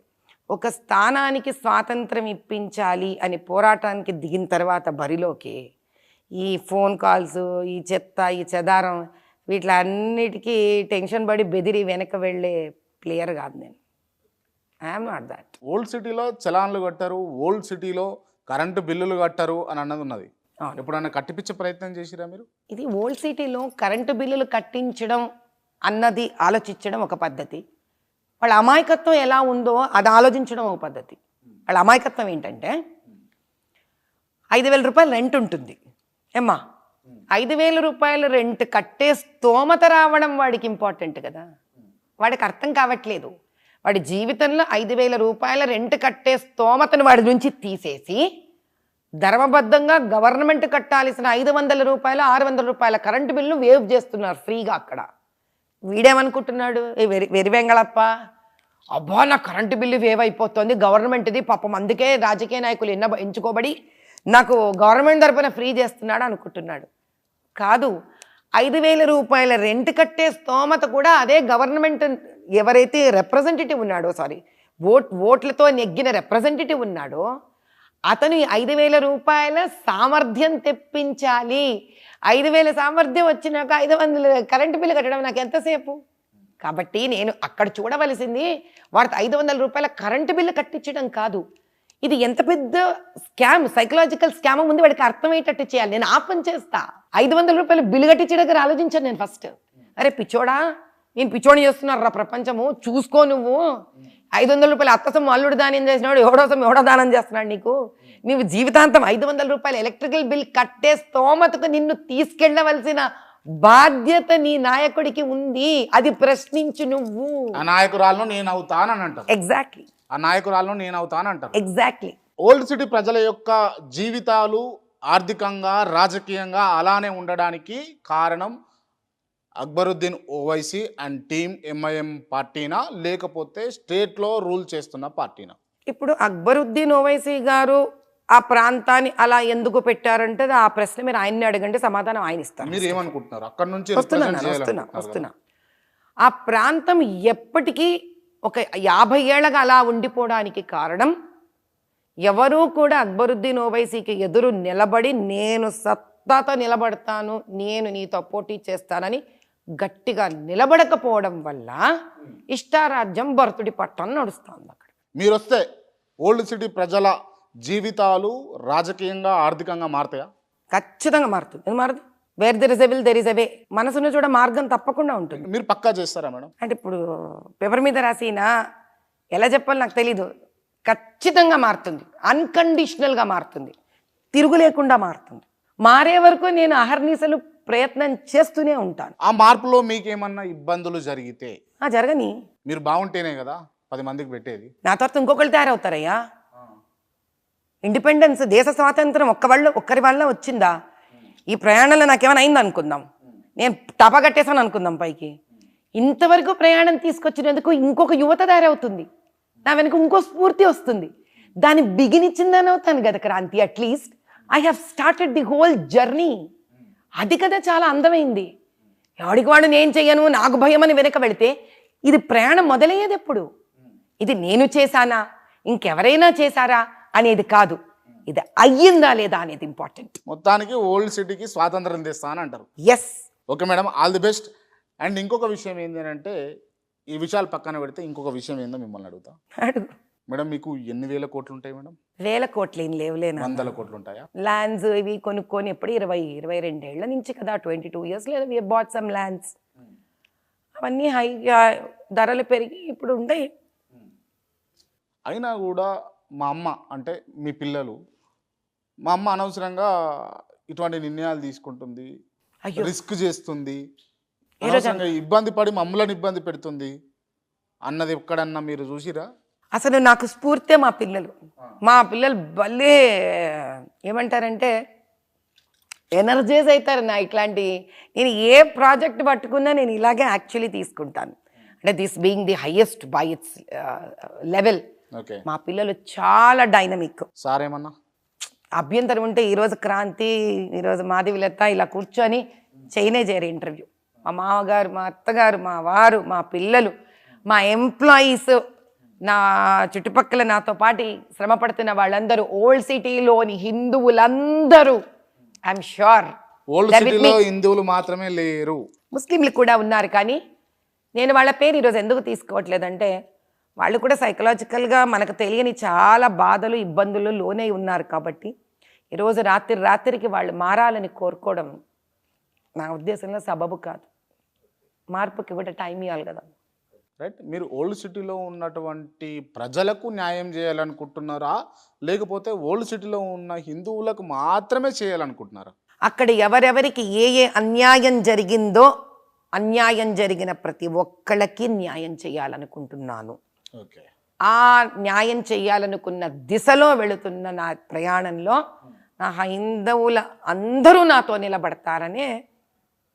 ఒక స్థానానికి స్వాతంత్రం ఇప్పించాలి అని పోరాటానికి దిగిన తర్వాత బరిలోకి ఈ ఫోన్ కాల్స్, ఈ చెత్త, ఈ చెదారం, వీటిలన్నిటికీ టెన్షన్ పడి బెదిరి వెనక వెళ్ళే ప్లేయర్ కాదు నేను. I'm not that. ఓల్డ్ సిటీలో చలాన్లు కట్టారు, ఓల్డ్ సిటీలో కరెంటు బిల్లులు కట్టారు అని అన్నది ఉన్నది. ఎప్పుడన్నా కట్టిపించే ప్రయత్నం చేసిరా మీరు? ఇది ఓల్డ్ సిటీలో కరెంటు బిల్లులు కట్టించడం అన్నది ఆలోచించడం ఒక పద్ధతి, వాళ్ళ అమాయకత్వం ఎలా ఉందో అది ఆలోచించడం ఒక పద్ధతి. వాళ్ళ అమాయకత్వం ఏంటంటే 5,000 రూపాయలు రెంట్ ఉంటుంది ఏమ్మా, 5,000 రూపాయలు రెంట్ కట్టే స్తోమత రావడం వాడికి ఇంపార్టెంట్ కదా. వాడికి అర్థం కావట్లేదు, వాడి జీవితంలో 5,000 రూపాయల రెంట్ కట్టే స్తోమతను వాడి నుంచి తీసేసి ధర్మబద్ధంగా గవర్నమెంట్ కట్టాల్సిన 500 రూపాయలు 600 రూపాయల కరెంటు బిల్లు వేవ్ చేస్తున్నారు ఫ్రీగా. అక్కడ వీడేమనుకుంటున్నాడు, వెరి వెంగళప్ప, అబ్బా నా కరెంటు బిల్లు వేవ్ అయిపోతుంది గవర్నమెంట్ది, పాపం అందుకే రాజకీయ నాయకులు ఎంచుకోబడి నాకు గవర్నమెంట్ తరపున ఫ్రీ చేస్తున్నాడు అనుకుంటున్నాడు. కాదు, 5,000 రూపాయల రెంట్ కట్టే స్తోమత కూడా అదే గవర్నమెంట్ ఎవరైతే రిప్రజెంటేటివ్ ఉన్నాడో, ఓట్లతో నెగ్గిన రిప్రజెంటేటివ్ ఉన్నాడో అతను 5,000 రూపాయల సామర్థ్యం తెప్పించాలి. 5,000 సామర్థ్యం వచ్చినాక 500 కరెంటు బిల్లు కట్టడం నాకు ఎంతసేపు? కాబట్టి నేను అక్కడ చూడవలసింది వాడికి 500 రూపాయల కరెంటు బిల్లు కట్టించడం కాదు, ఇది ఎంత పెద్ద స్కామ్, సైకలాజికల్ స్కామ్ ముందు వాడికి అర్థమయ్యేటట్టు చేయాలి. నేను ఆ పని చేస్తా. 500 రూపాయలు బిల్లు కట్టించే దగ్గర ఆలోచించాను నేను ఫస్ట్. అరే పిచ్చోడా, నేను పిచ్చోని చేస్తున్నారా ప్రపంచము, చూసుకో నువ్వు. 500 రూపాయలు అత్తసం అల్లుడు దానం చేసినాడు, ఎవడో దానం చేస్తున్నాడు నీకు. నువ్వు జీవితాంతం 500 రూపాయల ఎలక్ట్రికల్ బిల్ కట్టే స్తోమతకు నిన్ను తీసుకెళ్ళవలసిన బాధ్యత నీ నాయకుడికి ఉంది, అది ప్రశ్నించు నువ్వు. ఆ నాయకురాలను నేను అవుతానని అంటారు. ఎగ్జాక్ట్లీ. ఆ నాయకురాలను నేను అవుతానంటారు. ఎగ్జాక్ట్లీ. ఓల్డ్ సిటీ ప్రజల యొక్క జీవితాలు ఆర్థికంగా రాజకీయంగా అలానే ఉండడానికి కారణం అక్బరుద్దీన్ ఓవైసీ అండ్ టీమ్ ఎంఐఎం పార్టీనా, లేకపోతే స్టేట్లో రూల్ చేస్తున్న పార్టీనా? ఇప్పుడు అక్బరుద్దీన్ ఓవైసీ గారు ఆ ప్రాంతాన్ని అలా ఎందుకు పెట్టారంటే ఆ ప్రశ్న మీరు ఆయన్ని అడగండి, సమాధానం ఆయన ఇస్తారు. మీరు ఏమనుకుంటున్నారు? అక్కడ నుంచి వస్తున్నా. ఆ ప్రాంతం ఎప్పటికీ ఒక 50 ఏళ్ళగా అలా ఉండిపోవడానికి కారణం ఎవరూ కూడా అక్బరుద్దీన్ ఓవైసీకి ఎదురు నిలబడి నేను సత్తాతో నిలబడతాను, నేను నీతో పోటీ చేస్తానని గట్టిగా నిలబడకపోవడం వల్ల ఇష్టారాజ్యం భరతుడి పట్టణం నడుస్తుంది. అక్కడ మీరు వస్తే ఓల్డ్ సిటీ ప్రజల జీవితాలు రాజకీయంగా ఆర్థికంగా మారుతాయా? ఖచ్చితంగా మారుతుంది. ఎందుకు మారదు? Where there is a will there is a way. మనసును చూడ మార్గం తప్పకుండా ఉంటుంది. మీరు పక్కా చేస్తారా మేడం? అంటే ఇప్పుడు పేపర్ మీద రాసినా ఎలా చెప్పాలి నాకు తెలీదు, ఖచ్చితంగా మారుతుంది, అన్కండిషనల్గా మారుతుంది, తిరుగు లేకుండా మారుతుంది. మారే వరకు నేను అహర్నిశలు ప్రయత్నం చేస్తూనే ఉంటాను. ఆ మార్పులో మీకేమన్నా ఇబ్బందులు జరిగితే జరగని మీరు బాగుంటేనే కదా 10 మందికి పెట్టేది. నా తర్వాత ఇంకొకళ్ళు తయారవుతారయ్యా. ఇండిపెండెన్స్, దేశ స్వాతంత్రం ఒక్కరి వల్ల వచ్చిందా? ఈ ప్రయాణంలో నాకేమైనా అయింది అనుకుందాం, నేను టపా కట్టేసాను అనుకుందాం పైకి, ఇంతవరకు ప్రయాణం తీసుకొచ్చినందుకు ఇంకొక యువత తయారవుతుంది, నా వెనక ఇంకో స్ఫూర్తి వస్తుంది, దాన్ని బిగినిచ్చిందని అవుతాను కదా Kranti. At least I have started the whole journey. అది కదా చాలా అందమైంది. ఎవడికి వాడు నేను చెయ్యను, నాకు భయం అని వెనక వెళితే ఇది ప్రయాణం మొదలయ్యేది ఎప్పుడు? ఇది నేను చేశానా, ఇంకెవరైనా చేశారా అనేది కాదు, ఇది అయ్యిందా లేదా అనేది ఇంపార్టెంట్. మొత్తానికి ఓల్డ్ సిటీకి స్వాతంత్రం తెస్తా అని అంటారు. Yes. Okay madam, all the best. And ఇంకొక విషయం ఏంటి అంటే, ఈ విషయాలు పక్కన పెడితే ఇంకొక విషయం ఏందో మిమ్మల్ని అడుగుతా. అడుగు. మేడం మీకు ఎన్ని వేల కోట్లు ఉంటాయి మేడం? వేల కోట్లు ఏం లేవులేనా, వందల కోట్లు ఉంటాయా? ల్యాండ్స్ ఇవి కొనుక్కొని ఎప్పుడు 22 ఏళ్ల నుంచి కదా, 22 years లేదా వి బాట్ సమ్ ల్యాండ్స్. అవన్నీ హైగా ధరలు పెరిగి ఇప్పుడు ఉంటాయి. అయినా కూడా మా అమ్మ అంటే మీ పిల్లలు, మా అమ్మ అనవసరంగా ఇటువంటి నిర్ణయాలు తీసుకుంటుంది, అయ్యో, రిస్క్ చేస్తుంది, అనవసరంగా ఇబ్బంది పడి మమ్మల్ని ఇబ్బంది పెడుతుంది అన్నది ఎక్కడన్నా మీరు చూసిరా? అసలు నాకు స్ఫూర్తే మా పిల్లలు. మా పిల్లలు భలే ఏమంటారంటే ఎనర్జైజ్ అవుతారు నా ఇట్లాంటి. నేను ఏ ప్రాజెక్ట్ పట్టుకున్నా నేను ఇలాగే యాక్చువల్లీ తీసుకుంటాను. అంటే this being the highest by it's level. Okay, మా పిల్లలు చాలా డైనమిక్. సార్ ఏమన్నా అభ్యంతరం ఉంటే ఈరోజు క్రాంతి, ఈరోజు మాధవిలత ఇలా కూర్చొని చేయరు ఇంటర్వ్యూ. మా మామగారు, మా అత్తగారు, మా వారు, మా పిల్లలు, మా ఎంప్లాయీస్, నా చుట్టుపక్కల నాతో పాటు శ్రమ పడుతున్న వాళ్ళందరూ, ఓల్డ్ సిటీలోని హిందువులందరూ, ఐఎమ్ ష్యూర్ ఓల్డ్ సిటీలో హిందువులు మాత్రమే లేరు, ముస్లింలు కూడా ఉన్నారు. కానీ నేను వాళ్ళ పేరు ఈరోజు ఎందుకు తీసుకోవట్లేదంటే, వాళ్ళు కూడా సైకలాజికల్గా మనకు తెలియని చాలా బాధలు, ఇబ్బందులు లోనే ఉన్నారు. కాబట్టి ఈరోజు రాత్రికి వాళ్ళు మారాలని కోరుకోవడం నా ఉద్దేశంలో సబబు కాదు. మార్పుకి ఇవ్వడం టైం ఇవ్వాలి కదా. రైట్. మీరు ఓల్డ్ సిటీలో ఉన్నటువంటి ప్రజలకు న్యాయం చేయాలనుకుంటున్నారా, లేకపోతే ఓల్డ్ సిటీలో ఉన్న హిందువులకు మాత్రమే చేయాలనుకుంటున్నారా? అక్కడ ఎవరెవరికి ఏ అన్యాయం జరిగిందో, అన్యాయం జరిగిన ప్రతి ఒక్కళ్ళకి న్యాయం చేయాలనుకుంటున్నాను. ఓకే, ఆ న్యాయం చేయాలనుకున్న దిశలో వెళుతున్న నా ప్రయాణంలో నా హైందవుల అందరూ నాతో నిలబడతారనే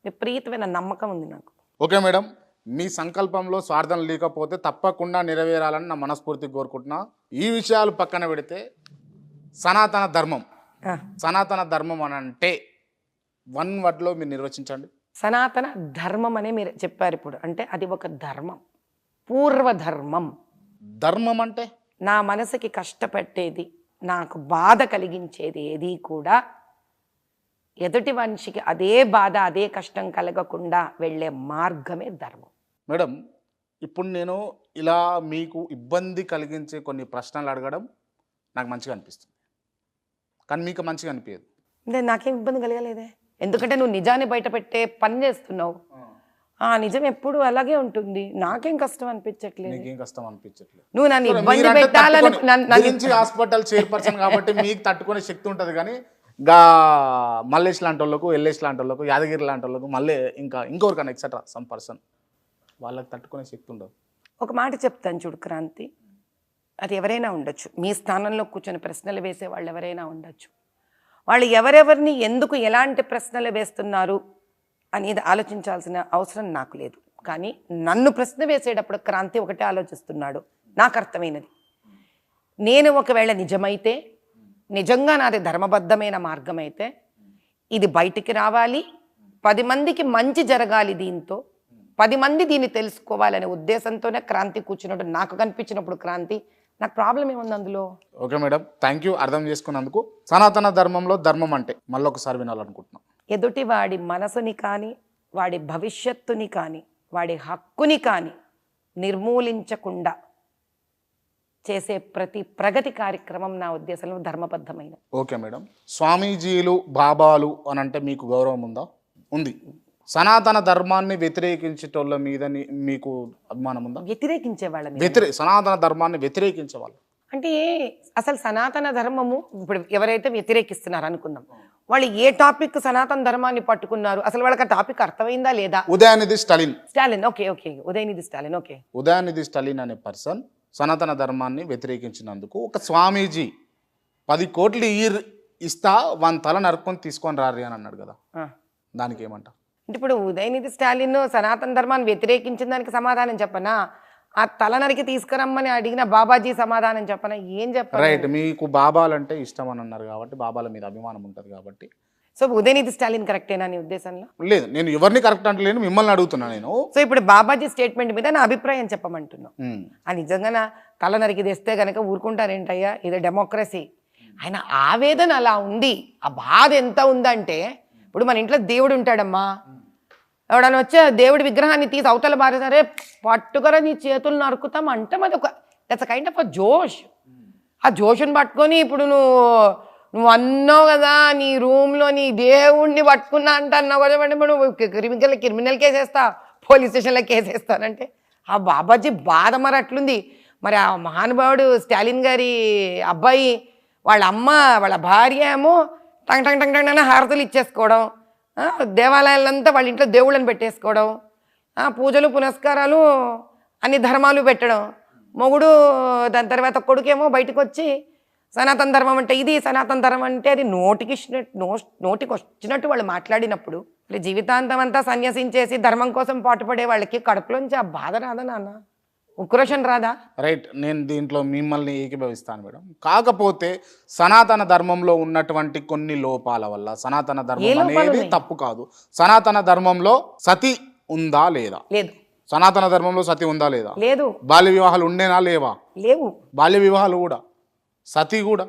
విపరీతమైన నమ్మకం ఉంది నాకు. ఓకే మేడం, మీ సంకల్పంలో స్వార్థం లేకపోతే తప్పకుండా నెరవేరాలని నా మనస్ఫూర్తిగా కోరుకుంటున్నా. ఈ విషయాలు పక్కన పెడితే సనాతన ధర్మం, సనాతన ధర్మం అని అంటే 1 wordలో మీరు నిర్వచించండి. సనాతన ధర్మం అనే మీరు చెప్పారు ఇప్పుడు. అంటే అది ఒక ధర్మం, పూర్వధర్మం. ధర్మం అంటే నా మనసుకి కష్టపెట్టేది, నాకు బాధ కలిగించేది ఏది కూడా ఎదుటి మనిషికి అదే బాధ, అదే కష్టం కలగకుండా వెళ్ళే మార్గమే ధర్మం. మేడం, ఇప్పుడు నేను ఇలా మీకు ఇబ్బంది కలిగించే కొన్ని ప్రశ్నలు అడగడం నాకు మంచిగా అనిపిస్తుంది, కానీ మీకు మంచిగా అనిపించదు. అంటే నాకేం ఇబ్బంది కలగలేదే, ఎందుకంటే నువ్వు నిజాన్ని బయట పెట్టే పని చేస్తున్నావు. ఆ నిజం ఎప్పుడు అలాగే ఉంటుంది, నాకేం కష్టం అనిపించట్లేదు. నీకేం కష్టం అనిపించట్లేదు. నువ్వు నన్ను ఇబ్బంది పెట్టాలని హాస్పిటల్ చైర్పర్సన్ కాబట్టి మీకు తట్టుకునే శక్తి ఉంటుంది, కానీ గా మల్లేష్ లాంటి వాళ్ళకు, ఎల్లేష్ లాంటి వాళ్ళకు, యాదగిరి లాంటి వాళ్ళకు, మళ్ళీ ఇంకొకరికన్నా ఎక్సెట్రా సమ్ పర్సన్, వాళ్ళకి తట్టుకునే శక్తి ఉండదు. ఒక మాట చెప్తాను చూడు క్రాంతి, అది ఎవరైనా ఉండొచ్చు, మీ స్థానంలో కూర్చొని ప్రశ్నలు వేసే వాళ్ళు ఎవరైనా ఉండొచ్చు. వాళ్ళు ఎవరెవరిని ఎందుకు ఎలాంటి ప్రశ్నలు వేస్తున్నారు అనేది ఆలోచించాల్సిన అవసరం నాకు లేదు. కానీ నన్ను ప్రశ్న వేసేటప్పుడు క్రాంతి ఒకటే ఆలోచిస్తున్నాడు, నాకు అర్థమైనది. నేను ఒకవేళ నిజమైతే, నిజంగా నాది ధర్మబద్ధమైన మార్గం అయితే, ఇది బయటికి రావాలి, 10 మందికి మంచి జరగాలి, దీంతో 10 మంది దీన్ని తెలుసుకోవాలనే ఉద్దేశంతోనే క్రాంతి కూర్చున్నట్టు నాకు కనిపించినప్పుడు క్రాంతి, నాకు ప్రాబ్లం ఏముంది అందులో? ఓకే మేడం, థ్యాంక్ యూ అర్థం చేసుకున్నందుకు. సనాతన ధర్మంలో ధర్మం అంటే మళ్ళీ ఒకసారి వినాలనుకుంటున్నాం. ఎదుటి వాడి మనసుని కానీ, వాడి భవిష్యత్తుని కానీ, వాడి హక్కుని కానీ నిర్మూలించకుండా చేసే ప్రతి ప్రగతి కార్యక్రమం నా ఉద్దేశంలో ధర్మబద్ధమైన. ఓకే మేడం, స్వామీజీలు, బాబాలు అని అంటే మీకు గౌరవం ఉందా? ఉంది. సనాతన ధర్మాన్ని వ్యతిరేకించేటోళ్ళ మీద మీకు అభిమానం ఉందా? వ్యతిరేకించే వాళ్ళ సనాతన ధర్మాన్ని వ్యతిరేకించే వాళ్ళు అంటే అసలు సనాతన ధర్మము ఇప్పుడు ఎవరైతే వ్యతిరేకిస్తున్నారు అనుకుందాం, వాళ్ళు ఏ టాపిక్ సనాతన ధర్మాన్ని పట్టుకున్నారు, అసలు వాళ్ళకి ఆ టాపిక్ అర్థమైందా లేదా? Udhayanidhi Stalin. Stalin, okay okay, Udhayanidhi Stalin, okay. Udhayanidhi Stalin అనే పర్సన్ సనాతన ధర్మాన్ని వ్యతిరేకించినందుకు ఒక స్వామీజీ 10 కోట్లు ఇస్తా వాని తల నరుక్కొని తీసుకొని రారి అని అన్నాడు కదా, దానికి ఏమంటారు? అంటే ఇప్పుడు ఉదయనిధి స్టాలిన్ సనాతన ధర్మాన్ని వ్యతిరేకించిన దానికి సమాధానం చెప్పనా? ఆ తల నరికి తీసుకురమ్మని అడిగిన బాబాజీ సమాధానం చెప్పనా? ఏం చెప్పారు? రైట్, మీకు బాబాలంటే ఇష్టం అని అన్నారు కాబట్టి, బాబాల మీద అభిమానం ఉంటుంది కాబట్టి. సో ఉదయనిధి స్టాలిన్ కరెక్టేనా నీ ఉద్దేశంలో? లేదు, నేను ఎవరిని కరెక్ట్ అంటలేను, మిమ్మల్ని అడుగుతున్నా నేను. సో ఇప్పుడు బాబాజీ స్టేట్మెంట్ మీద నా అభిప్రాయం చెప్పమంటున్నావు. ఆ నిజంగా తల నరికి తెస్తే కనుక ఊరుకుంటారేంటయ్యా, ఇది డెమోక్రసీ. ఆయన ఆవేదన అలా ఉంది, ఆ బాధ ఎంత ఉందంటే, ఇప్పుడు మన ఇంట్లో దేవుడు ఉంటాడమ్మా, ఎవడన్నా వచ్చే దేవుడి విగ్రహాన్ని తీసి అవతల బారేసారే పట్టుకరా నీ చేతులు నరుకుతాం అంటే అది ఒక దట్స్ కైండ్ ఆఫ్ అ జోష్. ఆ జోషుని పట్టుకొని ఇప్పుడు నువ్వు అన్నావు కదా నీ రూమ్లో నీ దేవుణ్ణి పట్టుకున్నా అంటే అన్నావు కదా, అంటే నువ్వు క్రిమినల్ కేసు వేస్తా, పోలీస్ స్టేషన్లో కేసు వేస్తానంటే ఆ బాబాజీ బాధ మరి అట్లుంది. మరి ఆ మహానుభావుడు స్టాలిన్ గారి అబ్బాయి వాళ్ళ అమ్మ వాళ్ళ భార్య ఏమో టంగ్ టంగ్ టంగ్ టంగ్ హారతులు ఇచ్చేసుకోవడం, దేవాలయాలంతా వాళ్ళ ఇంట్లో దేవుళ్ళని పెట్టేసుకోవడం, పూజలు పునస్కారాలు అన్ని ధర్మాలు పెట్టడం, మొగుడు దాని తర్వాత కొడుకేమో బయటకు వచ్చి సనాతన ధర్మం అంటే ఇది, సనాతన ధర్మం అంటే అది నోటికి వచ్చినట్టు వాళ్ళు మాట్లాడినప్పుడు జీవితాంతం అంతా సన్యసించేసి ధర్మం కోసం పాటుపడే వాళ్ళకి కడుపులోంచి ఆ బాధ రాదా నాన్న, ఉక్రోషం రాదా? రైట్, నేను దీంట్లో మిమ్మల్ని ఏకీభవిస్తాను మేడం. కాకపోతే సనాతన ధర్మంలో ఉన్నటువంటి కొన్ని లోపాల వల్ల సనాతన ధర్మం అనేది తప్పు కాదు. సనాతన ధర్మంలో సతి ఉందా లేదా? లేదు. సనాతన ధర్మంలో సతి ఉందా లేదా? లేదు. బాల్య వివాహాలు ఉండేనా లేవా? లేవు. బాల్య వివాహాలు కూడా, సతి కూడా.